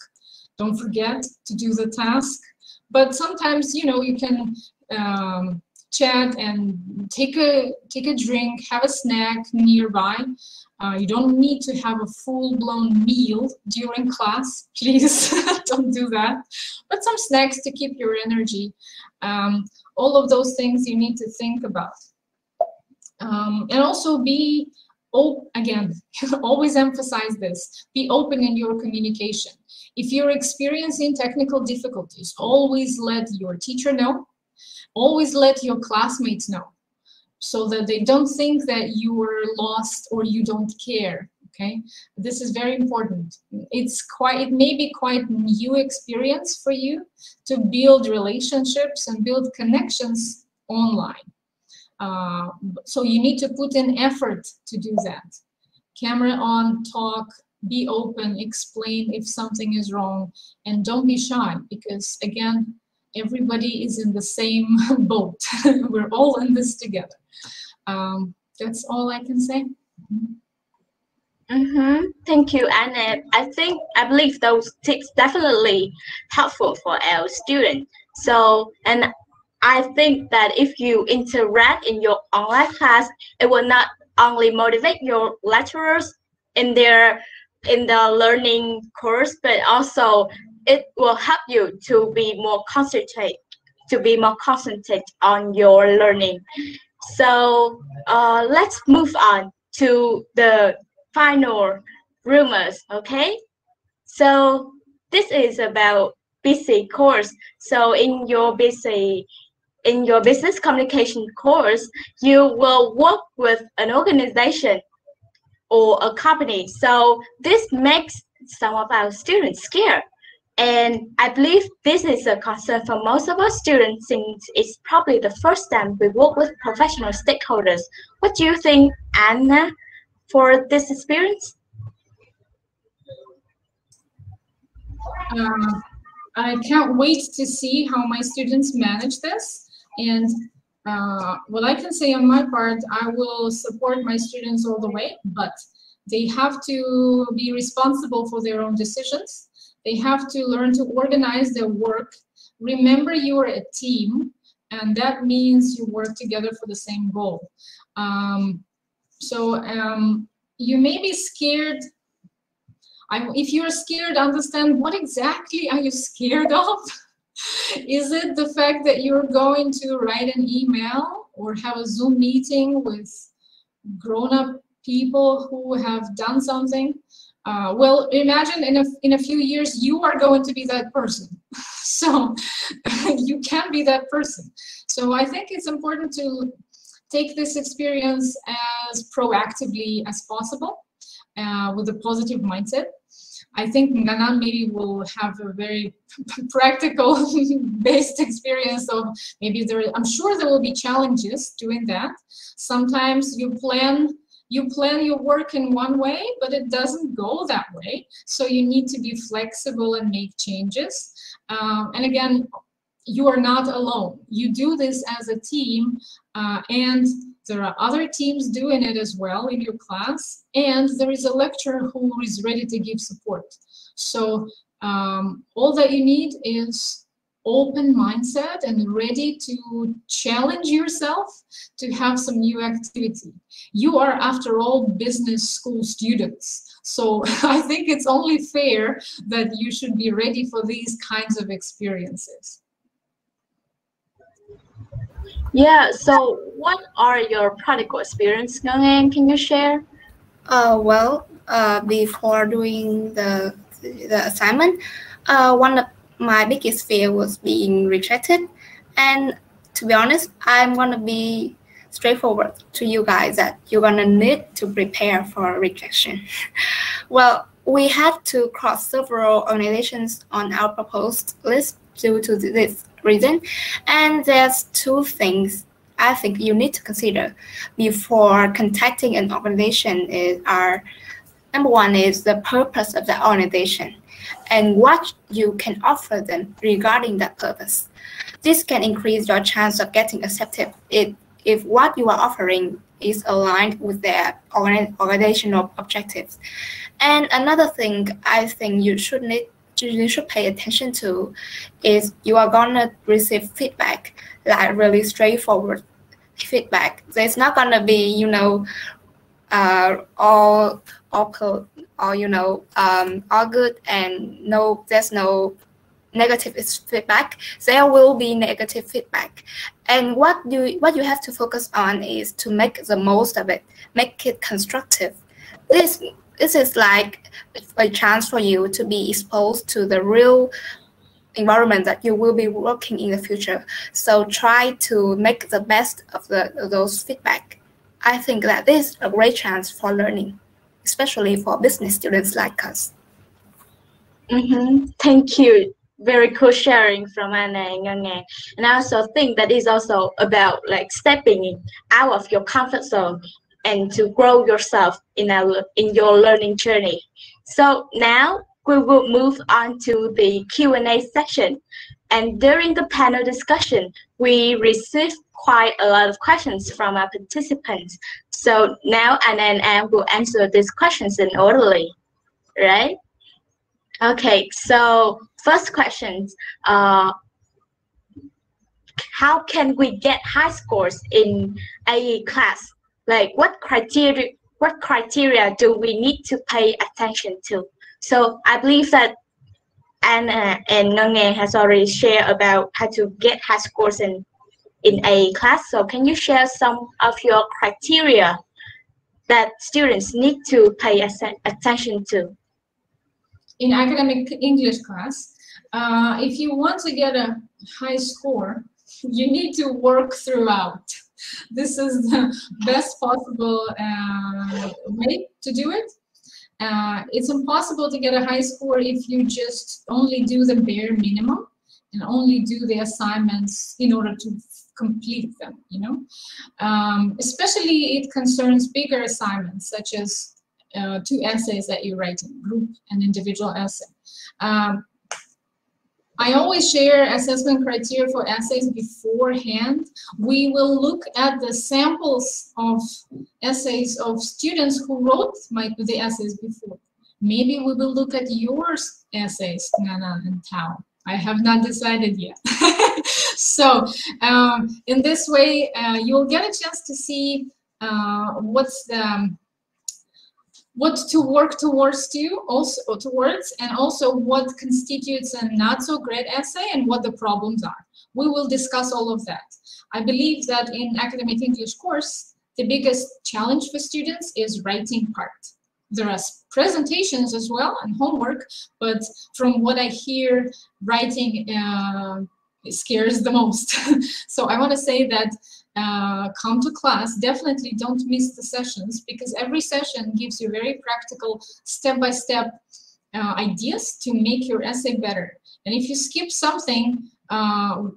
don't forget to do the task. But sometimes, you know, you can chat and take a drink, have a snack nearby. You don't need to have a full-blown meal during class. Please don't do that. But some snacks to keep your energy. All of those things you need to think about. And also be again, always emphasize this, be open in your communication. If you're experiencing technical difficulties, always let your teacher know, always let your classmates know, so that they don't think that you are lost or you don't care. Okay, this is very important. It may be quite new experience for you to build relationships and build connections online. So you need to put in effort to do that. Camera on, talk, be open, explain if something is wrong, and don't be shy, because again, everybody is in the same boat. We're all in this together. That's all I can say. Thank you, Anna. I believe those tips definitely helpful for our students. So, and I think that if you interact in your online class, it will not only motivate your lecturers in the learning course, but also it will help you to be more concentrated on your learning. So let's move on to the final rumors. Okay, so this is about busy course. So in your business communication course, you will work with an organization or a company. So this makes some of our students scared. And I believe this is a concern for most of our students, since it's probably the first time we work with professional stakeholders. What do you think, Anna, for this experience? I can't wait to see how my students manage this. And what I can say on my part, I will support my students all the way, but they have to be responsible for their own decisions. They have to learn to organize their work. Remember, you are a team, and that means you work together for the same goal. You may be scared. If you're scared, understand what exactly are you scared of? Is it the fact that you're going to write an email or have a Zoom meeting with grown-up people who have done something? Well, imagine in a few years you are going to be that person. So you can be that person. So I think it's important to take this experience as proactively as possible, with a positive mindset. I think Nana maybe will have a very practical based experience of maybe I'm sure there will be challenges doing that. Sometimes you plan your work in one way, but it doesn't go that way. So you need to be flexible and make changes. And again, you are not alone. You do this as a team, and there are other teams doing it as well in your class, and there is a lecturer who is ready to give support. So all that you need is open mindset and ready to challenge yourself to have some new activity. You are, after all, business school students. So I think it's only fair that you should be ready for these kinds of experiences. Yeah, so what are your practical experience, Ngang? Can you share? Before doing the assignment, one of my biggest fear was being rejected. And to be honest, I'm going to be straightforward to you guys that you're going to need to prepare for rejection. Well, we had to cross several organizations on our proposed list due to this reason. And there's two things I think you need to consider before contacting an organization. Number one is the purpose of the organization and what you can offer them regarding that purpose. This can increase your chance of getting accepted if what you are offering is aligned with their organizational objectives. And another thing I think you should pay attention to is you are gonna receive feedback, like really straightforward feedback. There's not gonna be, all good and there's no negative feedback, there will be negative feedback. And what you have to focus on is to make the most of it, make it constructive. This is like a chance for you to be exposed to the real environment that you will be working in the future. So try to make the best of those feedback. I think that this is a great chance for learning, especially for business students like us. Thank you. Very cool sharing from Anna and Ngân. And I also think that is also about like stepping out of your comfort zone and to grow yourself in your learning journey. So now we will move on to the Q&A section. And during the panel discussion, we received quite a lot of questions from our participants. So now Anna and Anne will answer these questions in orderly, right? Okay, so first question, how can we get high scores in AE class? Like what criteria do we need to pay attention to? So I believe that Anna and Ngân has already shared about how to get high scores in AE class. So can you share some of your criteria that students need to pay attention to? In academic English class, if you want to get a high score, you need to work throughout. This is the best possible way to do it. It's impossible to get a high score if you just only do the bare minimum and only do the assignments in order to complete them, you know. Especially it concerns bigger assignments such as 2 essays that you write in group and individual essay. I always share assessment criteria for essays beforehand. We will look at the samples of essays of students who wrote the essays before. Maybe we will look at your essays, Nana and Tao. I have not decided yet. So in this way, you'll get a chance to see what to work towards and also what constitutes a not so great essay and what the problems are. We will discuss all of that. I believe that in academic English course, the biggest challenge for students is writing part. There are presentations as well and homework, but from what I hear, writing scares the most. So I want to say that come to class, definitely don't miss the sessions, because every session gives you very practical step-by-step ideas to make your essay better. And if you skip something,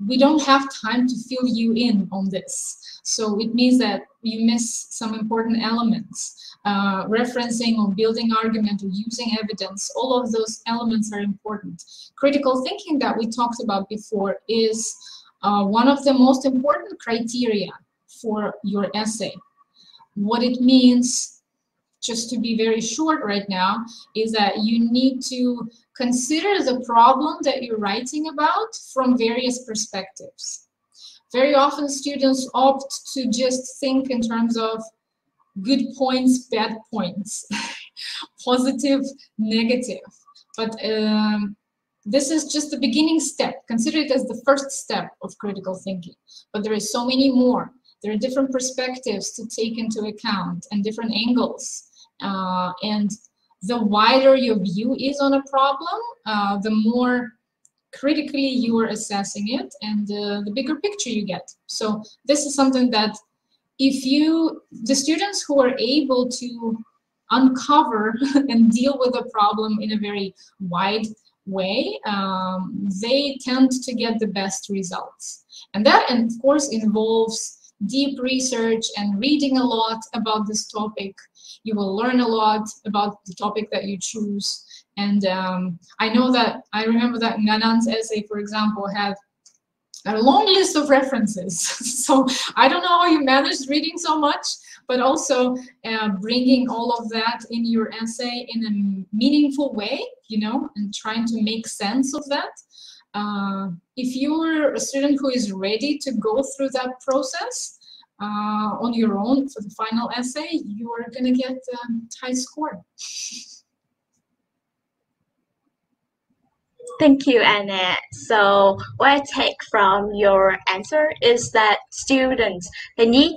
we don't have time to fill you in on this. So it means that you miss some important elements. Referencing or building argument or using evidence, all of those elements are important. Critical thinking that we talked about before is one of the most important criteria for your essay. What it means, just to be very short right now, is that you need to consider the problem that you're writing about from various perspectives. Very often students opt to just think in terms of good points, bad points, positive, negative. But this is just the beginning step. Consider it as the first step of critical thinking. But there is so many more. There are different perspectives to take into account and different angles. And the wider your view is on a problem, the more critically you are assessing it and the bigger picture you get. So this is something that the students who are able to uncover and deal with a problem in a very wide way, they tend to get the best results. And that, of course, involves deep research and reading a lot about this topic. You will learn a lot about the topic that you choose. And I remember that Nanan's essay, for example, had a long list of references. So I don't know how you managed reading so much, but also bringing all of that in your essay in a meaningful way, you know, and trying to make sense of that. If you're a student who is ready to go through that process on your own for the final essay, you are going to get a high score. Thank you, Anna. So what I take from your answer is that students, they need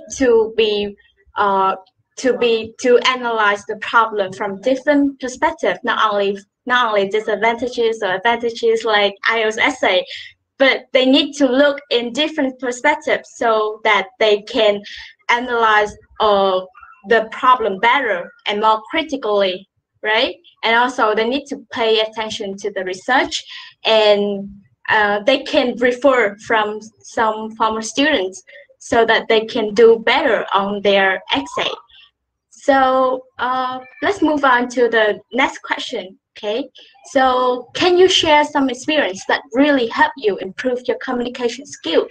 uh, to analyze the problem from different perspectives, not only disadvantages or advantages like IELTS essay, but they need to look in different perspectives so that they can analyze the problem better and more critically, right? And also they need to pay attention to the research, and they can refer from some former students so that they can do better on their essay. So let's move on to the next question. Okay, so can you share some experience that really helped you improve your communication skill?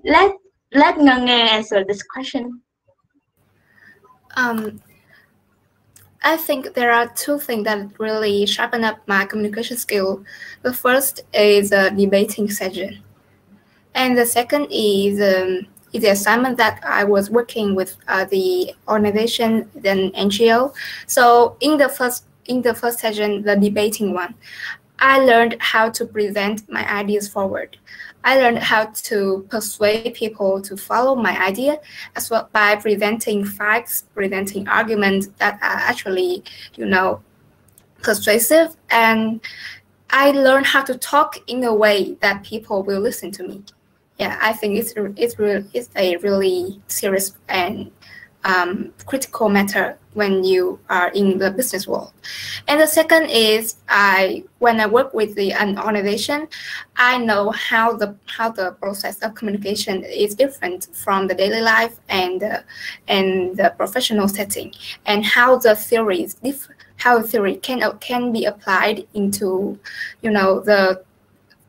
Let Ngang answer this question. I think there are two things that really sharpen up my communication skill. The first is a debating session, and the second is the assignment that I was working with the organization, then NGO. So in the first session, the debating one, I learned how to present my ideas forward. I learned how to persuade people to follow my idea, as well by presenting facts, presenting arguments that are actually, persuasive. And I learned how to talk in a way that people will listen to me. Yeah, I think it's a really serious and critical matter when you are in the business world. And the second is when I work with an organization, I know how the process of communication is different from the daily life and the professional setting, and how the theory can be applied into the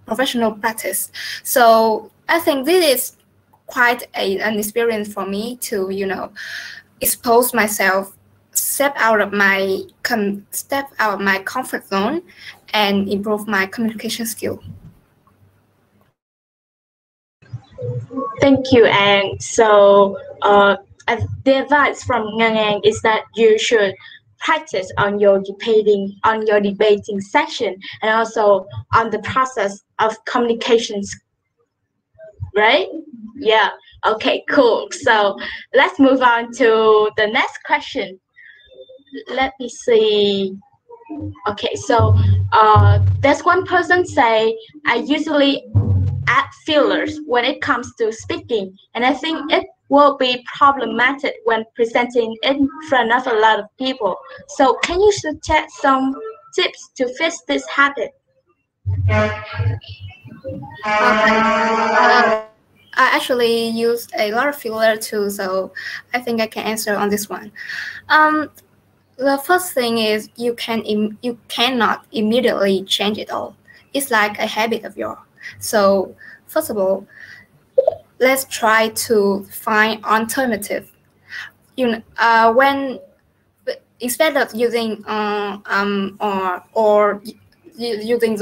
professional practice. So I think this is quite an experience for me to expose myself, step out of my comfort zone, and improve my communication skill. Thank you. And so the advice from Ngang is that you should practice on your debating session, and also on the process of communications, right? Yeah. Okay, cool. So let's move on to the next question. Let me see. Okay, so there's one person say, I usually add fillers when it comes to speaking, and I think it will be problematic when presenting in front of a lot of people. So can you suggest some tips to fix this habit? I actually use a lot of filler too, so I think I can answer on this one. The first thing is you cannot immediately change it all. It's like a habit of yours. So first of all, let's try to find alternative. When instead of using or using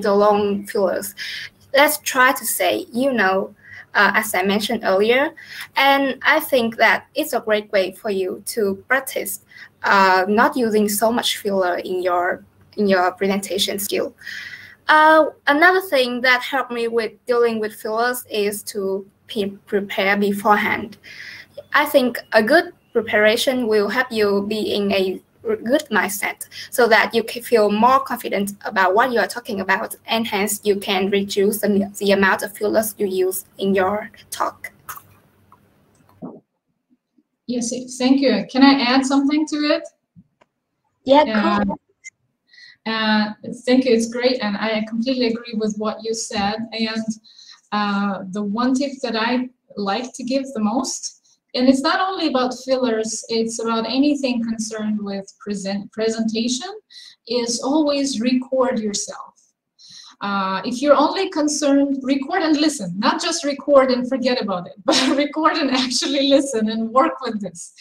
the long fillers, let's try to say, as I mentioned earlier. And I think that it's a great way for you to practice not using so much filler in your presentation skill. Another thing that helped me with dealing with fillers is to prepare beforehand. I think a good preparation will help you be in a good mindset so that you can feel more confident about what you are talking about, and hence you can reduce the amount of fillers you use in your talk. Yes, thank you. Can I add something to it? Yeah, cool. Thank you, it's great, and I completely agree with what you said. And the one tip that I like to give the most, and it's not only about fillers, it's about anything concerned with presentation, is always record yourself. If you're only concerned, record and listen, not just record and forget about it, but record and actually listen and work with this.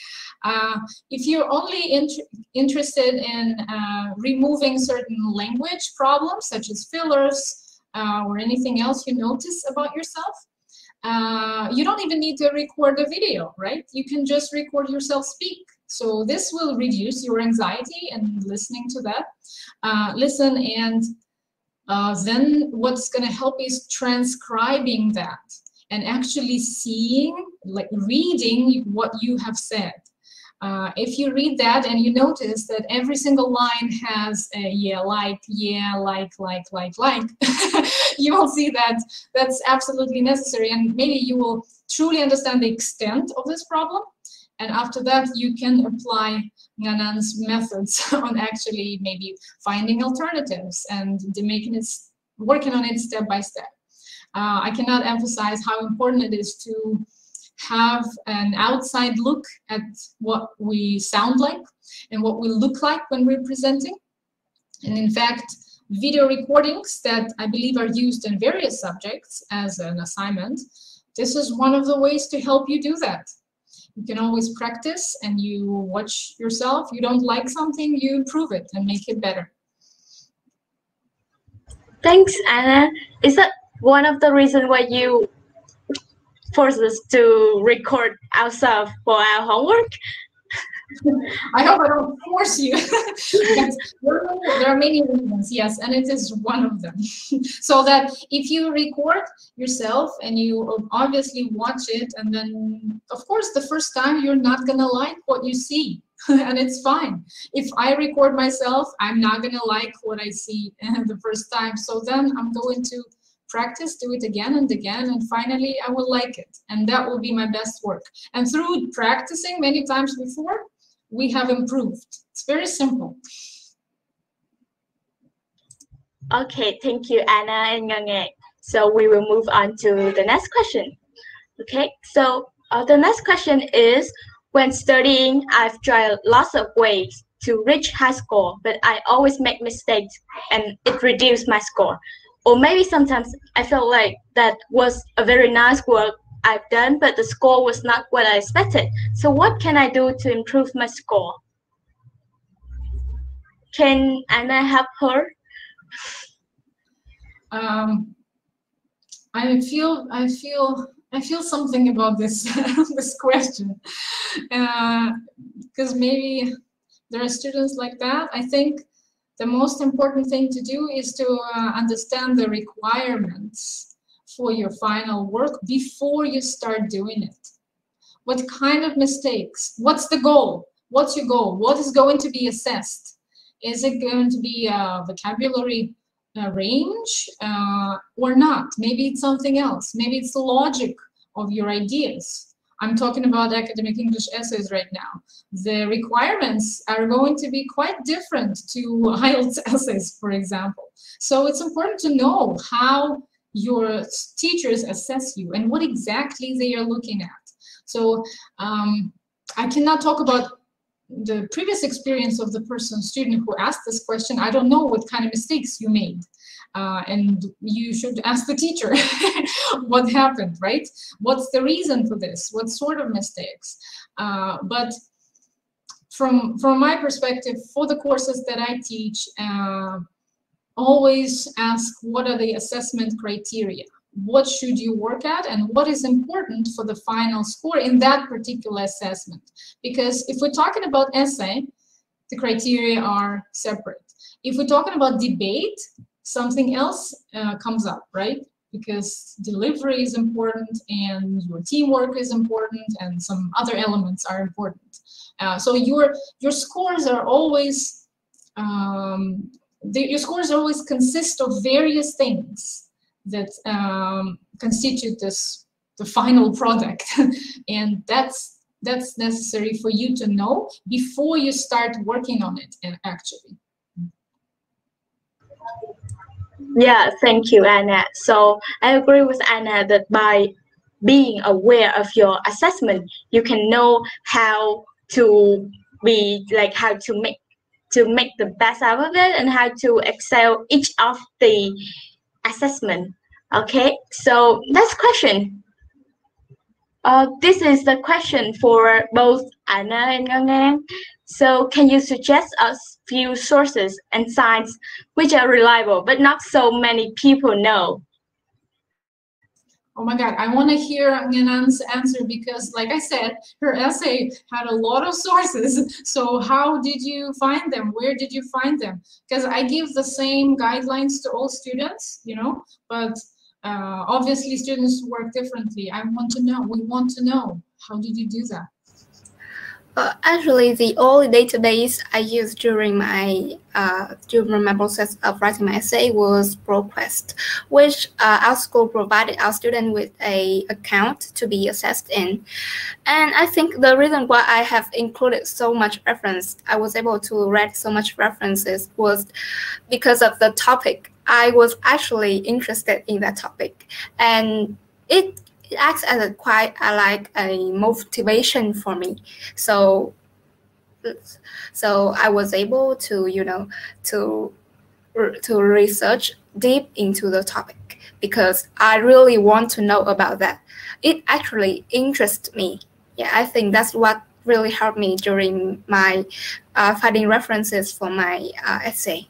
If you're only interested in removing certain language problems, such as fillers or anything else you notice about yourself, you don't even need to record a video, right? You can just record yourself speak So this will reduce your anxiety and listening to that. Listen, and then what's going to help is transcribing that and actually seeing, like reading what you have said. If you read that and you notice that every single line has a yeah, like, you will see that that's absolutely necessary, and maybe you will truly understand the extent of this problem. And after that, you can apply Nganan's methods on actually maybe finding alternatives and working on it step by step. I cannot emphasize how important it is to have an outside look at what we sound like and what we look like when we're presenting. And in fact, video recordings that I believe are used in various subjects as an assignment, this is one of the ways to help you do that. You can always practice and you watch yourself. You don't like something, you improve it and make it better. Thanks, Anna. Is that one of the reasons why you force us to record ourselves for our homework? I hope I don't force you. There are many reasons, yes, and it is one of them. So that if you record yourself and you obviously watch it, and then of course the first time you're not gonna like what you see, and it's fine. If I record myself, I'm not gonna like what I see the first time. So then I'm going to practice, do it again and again, and finally I will like it, and that will be my best work. And through practicing many times before, we have improved. It's very simple. Okay, thank you, Anna and Ngange. So we will move on to the next question. Okay, so the next question is, when studying, I've tried lots of ways to reach high score, but I always make mistakes and it reduced my score. Or maybe sometimes I felt like that was a very nice work I've done, but the score was not what I expected. So what can I do to improve my score? Can Anna help her? I feel something about this this question, because maybe there are students like that. I think the most important thing to do is to understand the requirements for your final work before you start doing it. What kind of mistakes? What's the goal? What's your goal? What is going to be assessed? Is it going to be a vocabulary range or not? Maybe it's something else. Maybe it's the logic of your ideas. I'm talking about academic English essays right now. The requirements are going to be quite different to IELTS essays, for example. So it's important to know how your teachers assess you and what exactly they are looking at. So I cannot talk about the previous experience of the student who asked this question. I don't know what kind of mistakes you made. And you should ask the teacher what happened, right? What's the reason for this? What sort of mistakes? But from my perspective, for the courses that I teach, always ask, what are the assessment criteria? What should you work at, and what is important for the final score in that particular assessment? Because if we're talking about essay, the criteria are separate. If we're talking about debate, something else comes up, right? Because delivery is important, and your teamwork is important, and some other elements are important. So your scores are always your scores always consist of various things that constitute the final product, and that's necessary for you to know before you start working on it. And actually, yeah, thank you, Anna. So I agree with Anna that by being aware of your assessment, you can know how to make the best out of it and how to excel each of the assessment. Okay, so next question. This is the question for both Anna and Ngangan. So can you suggest us few sources and sites which are reliable but not so many people know? Oh my God, I want to hear Nganan's answer because, like I said, her essay had a lot of sources. So how did you find them? Where did you find them? Because I give the same guidelines to all students, you know, but obviously students work differently. I want to know, we want to know, how did you do that? Actually, the only database I used during my process of writing my essay was ProQuest, which our school provided our students with an account to be assessed in. And I think the reason why I have included so much reference, I was able to read so much references, was because of the topic. I was actually interested in that topic, and it acts as a like a motivation for me. So I was able to, you know, to research deep into the topic because I really want to know about that. It actually interests me. Yeah, I think that's what really helped me during my finding references for my essay.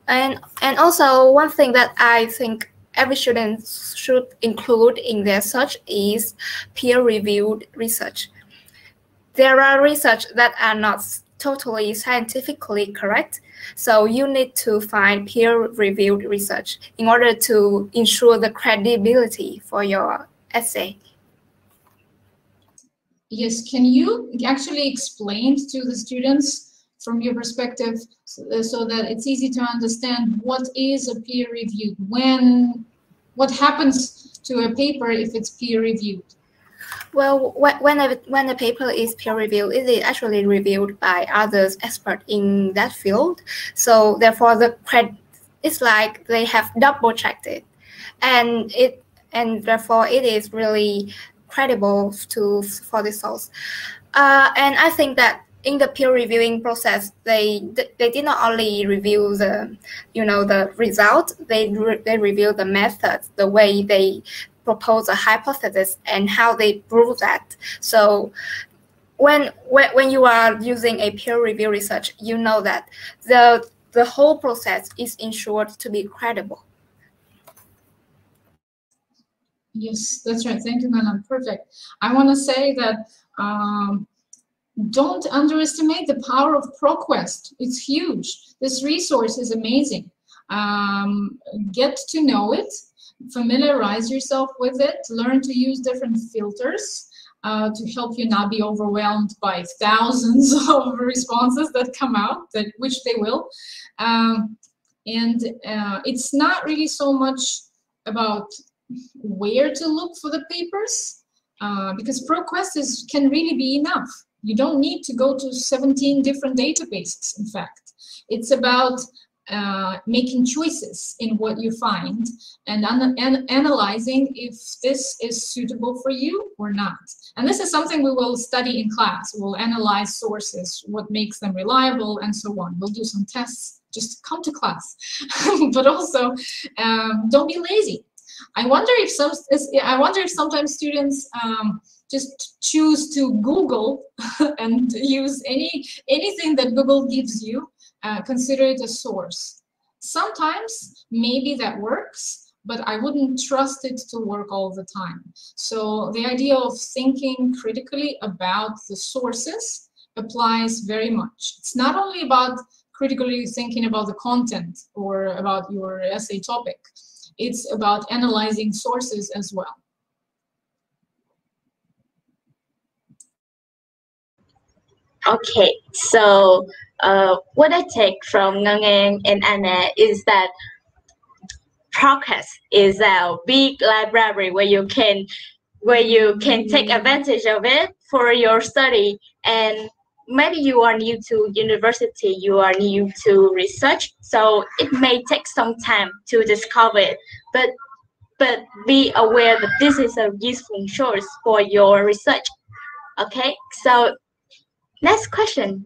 And also one thing that I think every student should include in their search is peer-reviewed research. There are research that are not totally scientifically correct, so you need to find peer-reviewed research in order to ensure the credibility for your essay. Yes, can you actually explain to the students from your perspective so that it's easy to understand what is a peer review? What happens to a paper if it's peer reviewed? Well, when a paper is peer reviewed, it is actually reviewed by others experts in that field. So therefore, it's like they have double checked it, and therefore it is really credible for the source. And I think that in the peer reviewing process, they did not only review the result, they review the method, the way they propose a hypothesis and how they prove that. So when you are using a peer review research, you know that the whole process is ensured to be credible. Yes, that's right. Thank you, Madam. Perfect. I want to say that don't underestimate the power of ProQuest. It's huge. This resource is amazing. Get to know it, familiarize yourself with it, learn to use different filters to help you not be overwhelmed by thousands of responses that come out, which they will. It's not really so much about where to look for the papers, because ProQuest can really be enough. You don't need to go to 17 different databases, in fact. It's about making choices in what you find and analyzing if this is suitable for you or not. And this is something we will study in class. We'll analyze sources, what makes them reliable, and so on. We'll do some tests. Just come to class. But also, don't be lazy. I wonder if sometimes students just choose to Google and use anything that Google gives you, consider it a source. Sometimes maybe that works, but I wouldn't trust it to work all the time. So the idea of thinking critically about the sources applies very much. It's not only about critically thinking about the content or about your essay topic. It's about analyzing sources as well. Okay, so what I take from Ngang and Anna is that ProQuest is a big library where you can take advantage of it for your study. And maybe you are new to university, you are new to research, so it may take some time to discover it. But be aware that this is a useful source for your research. Okay, so next question.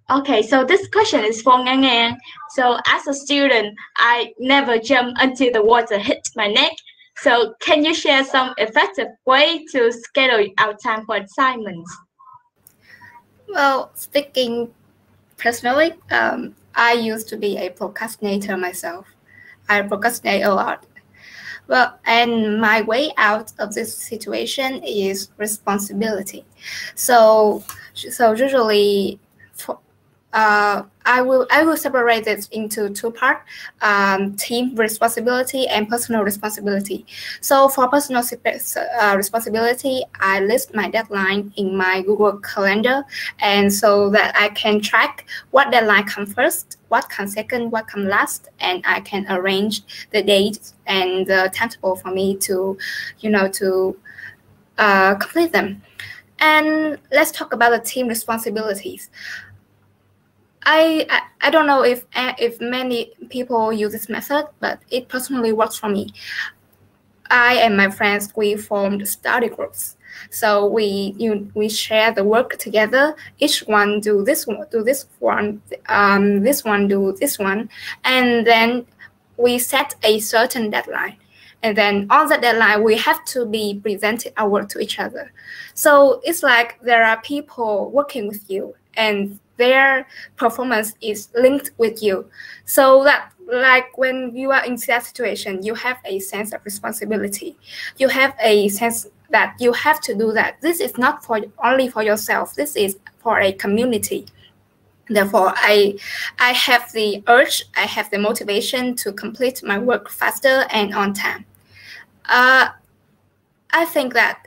Okay, so this question is for Ngang Ngang. So as a student, I never jump until the water hits my neck. So can you share some effective way to schedule out time for assignments? Well, speaking personally, I used to be a procrastinator myself. I procrastinate a lot. Well, and my way out of this situation is responsibility. So usually, I will separate it into two parts: team responsibility and personal responsibility. So for personal responsibility, I list my deadline in my Google Calendar, and so that I can track what deadline comes first, what comes second, what comes last, and I can arrange the dates and the timetable for me to, complete them. And let's talk about the team responsibilities. I don't know if many people use this method, but it personally works for me. I and my friends, we formed study groups. So we share the work together. Each one do this one, this one do this one, and then we set a certain deadline. And then on that deadline, we have to be presented our work to each other. So it's like there are people working with you, and their performance is linked with you. So that, like, when you are in that situation, you have a sense of responsibility. You have a sense that you have to do that. This is not only for yourself. This is for a community. Therefore, I have the urge, I have the motivation to complete my work faster and on time. I think that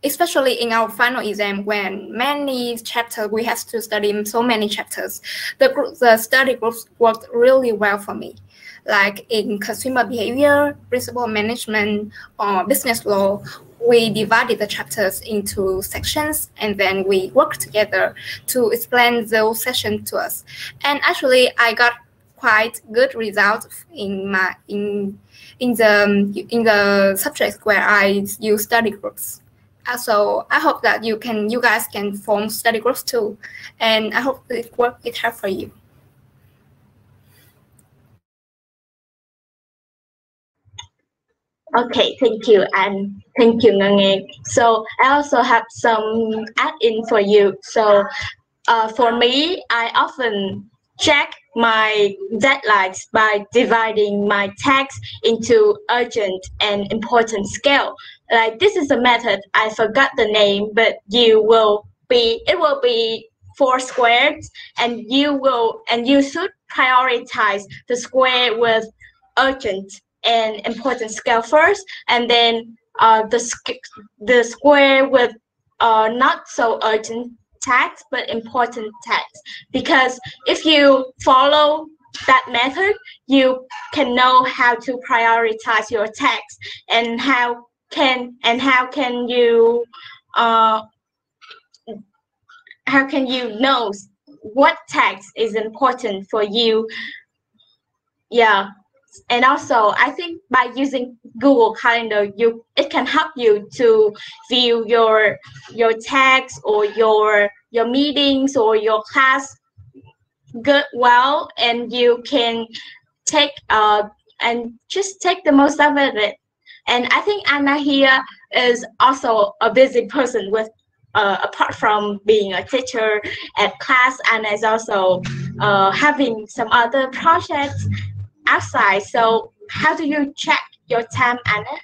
especially in our final exam, when many chapters, we have to study so many chapters, the study groups worked really well for me. Like in consumer behavior, principal management, or business law, we divided the chapters into sections, and then we worked together to explain those sessions to us. And actually, I got quite good results in the subjects where I use study groups. So I hope that you guys can form study groups too, and I hope it helps for you. Okay, thank you, and thank you, Ngang. So I also have some add-in for you. So for me, I often check my deadlines by dividing my tasks into urgent and important scale. Like, this is a method, I forgot the name, but it will be 4 squares, and you should prioritize the square with urgent and important scale first, and then the square with not so urgent tasks but important tasks. You if you follow that method, you can know how to prioritize your tasks, and how can you know what task is important for you. Yeah. And also, I think by using Google Calendar, it can help you to view your tasks or your meetings or your class well, and you can take just take the most of it. And I think Anna here is also a busy person with apart from being a teacher at class, Anna is also having some other projects outside. So how do you check your time, Anna?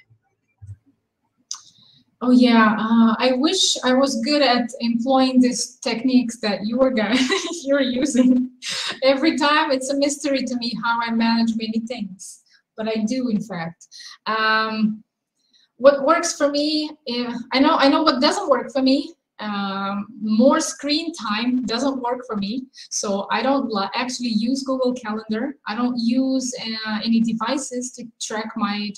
Oh yeah, I wish I was good at employing these techniques that you're using. Every time it's a mystery to me how I manage many things, but I do, in fact. What works for me, I know what doesn't work for me. More screen time doesn't work for me, so I don't actually use Google Calendar. I don't use any devices to track my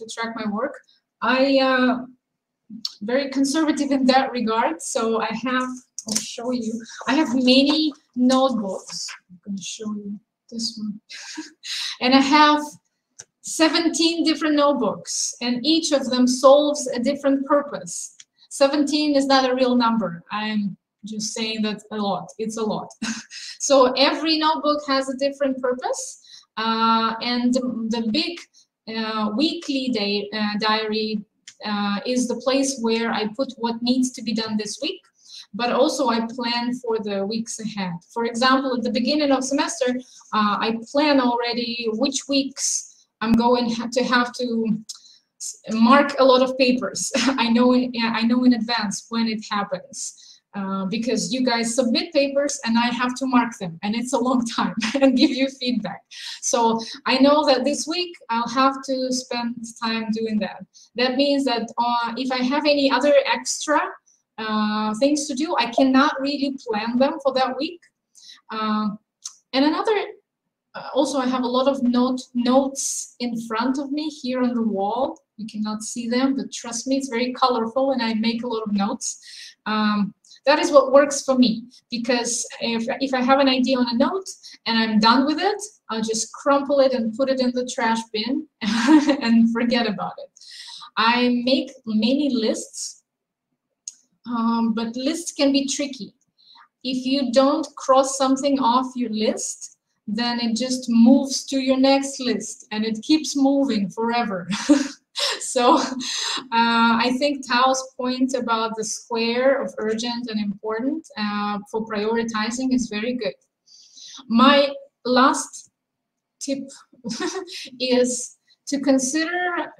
work. I very conservative in that regard. So I'll show you. I have many notebooks. I'm going to show you this one, and I have 17 different notebooks, and each of them solves a different purpose. 17 is not a real number. I'm just saying that a lot. It's a lot. So every notebook has a different purpose. And the big weekly diary is the place where I put what needs to be done this week, but also I plan for the weeks ahead. For example, at the beginning of semester, I plan already which weeks I'm going to have to mark a lot of papers. I know in advance when it happens. Because you guys submit papers and I have to mark them, and it's a long time, and give you feedback. So I know that this week I'll have to spend time doing that. That means that if I have any other extra things to do, I cannot really plan them for that week. And another, also I have a lot of notes in front of me here on the wall. You cannot see them, but trust me, it's very colorful, and I make a lot of notes. That is what works for me, because if I have an idea on a note and I'm done with it, I'll just crumple it and put it in the trash bin and forget about it. I make many lists, but lists can be tricky. If you don't cross something off your list, then it just moves to your next list, and it keeps moving forever. So I think Tao's point about the square of urgent and important for prioritizing is very good. My last tip is to consider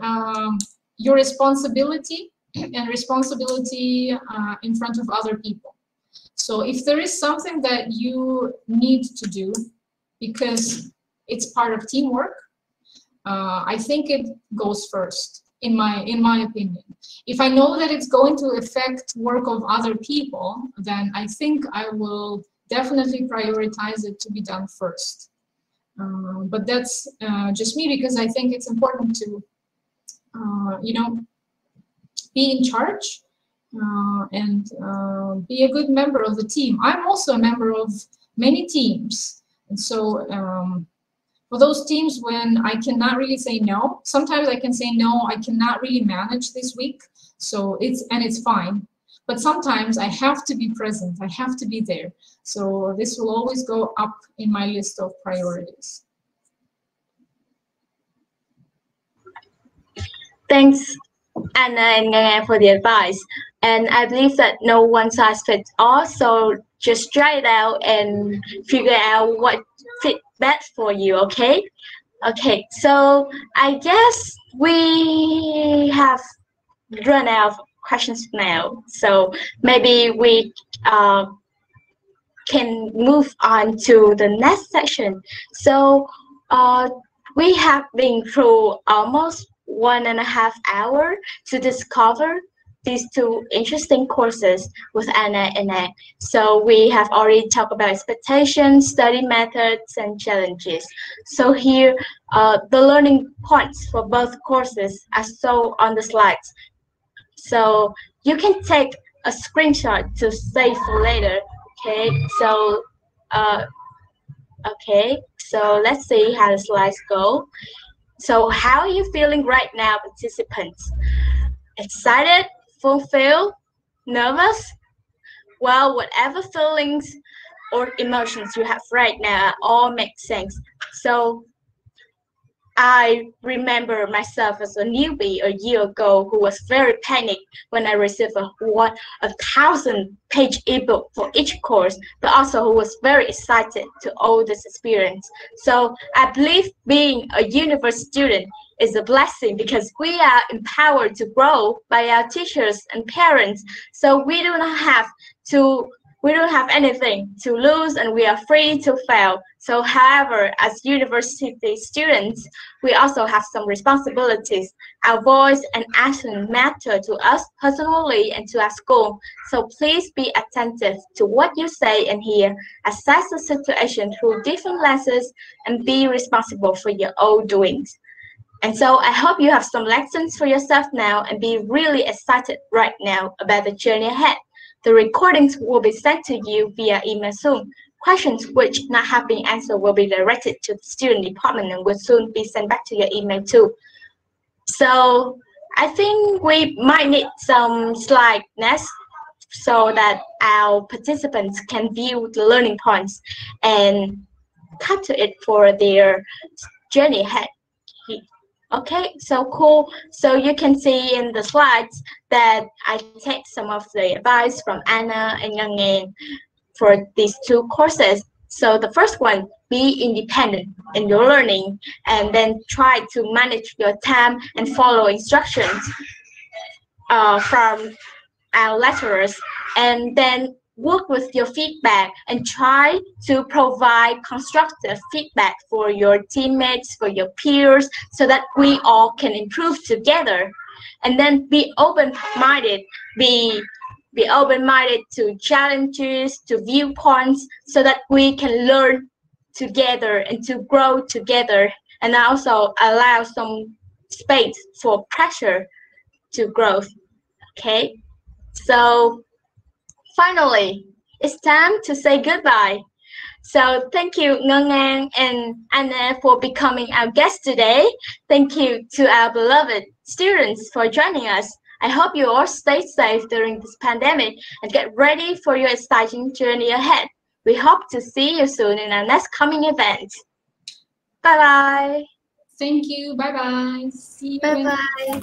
your responsibility and responsibility in front of other people. So if there is something that you need to do because it's part of teamwork, I think it goes first, in my opinion. If I know that it's going to affect work of other people, then I think I will definitely prioritize it to be done first. But that's just me, because I think it's important to, you know, be in charge and be a good member of the team. I'm also a member of many teams, and so for those teams when I cannot really say no, sometimes I can say no, I cannot really manage this week, so it's fine. But sometimes I have to be present, I have to be there. So this will always go up in my list of priorities. Thanks, Anna and Nga, for the advice. And I believe that no one size fits all, so just try it out and figure out what fits best for you, okay? Okay, so I guess we have run out of questions now, so maybe we can move on to the next section. So we have been through almost 1.5 hours to discover these two interesting courses with Anna and I. So we have already talked about expectations, study methods, and challenges. So here, the learning points for both courses are shown on the slides. So you can take a screenshot to save for later. Okay, so let's see how the slides go. So how are you feeling right now, participants? Excited? Fulfilled? Nervous? Well, whatever feelings or emotions you have right now all make sense. So I remember myself as a newbie a year ago who was very panicked when I received a 1,000-page ebook for each course, but also who was very excited to own this experience. So I believe being a university student is a blessing because we are empowered to grow by our teachers and parents. So we don't have anything to lose, and we are free to fail. So however, as university students, we also have some responsibilities. Our voice and action matter to us personally and to our school. So please be attentive to what you say and hear, assess the situation through different lenses, and be responsible for your own doings. And so I hope you have some lessons for yourself now and be really excited right now about the journey ahead. The recordings will be sent to you via email soon. Questions which not have been answered will be directed to the student department and will soon be sent back to your email too. So I think we might need some slide next so that our participants can view the learning points and capture it for their journey ahead. Okay, so cool. So you can see in the slides that I take some of the advice from Anna and Yang for these two courses. So the first one, be independent in your learning, and then try to manage your time and follow instructions from our lecturers, and then work with your feedback and try to provide constructive feedback for your teammates, for your peers, so that we all can improve together. And then be open-minded, be open-minded to challenges, to viewpoints, so that we can learn together and to grow together, and also allow some space for pressure to growth. Okay, so finally, it's time to say goodbye. So thank you, Ngang and Anna, for becoming our guests today. Thank you to our beloved students for joining us. I hope you all stay safe during this pandemic and get ready for your exciting journey ahead. We hope to see you soon in our next coming event. Bye-bye. Thank you. Bye-bye. See you. Bye-bye.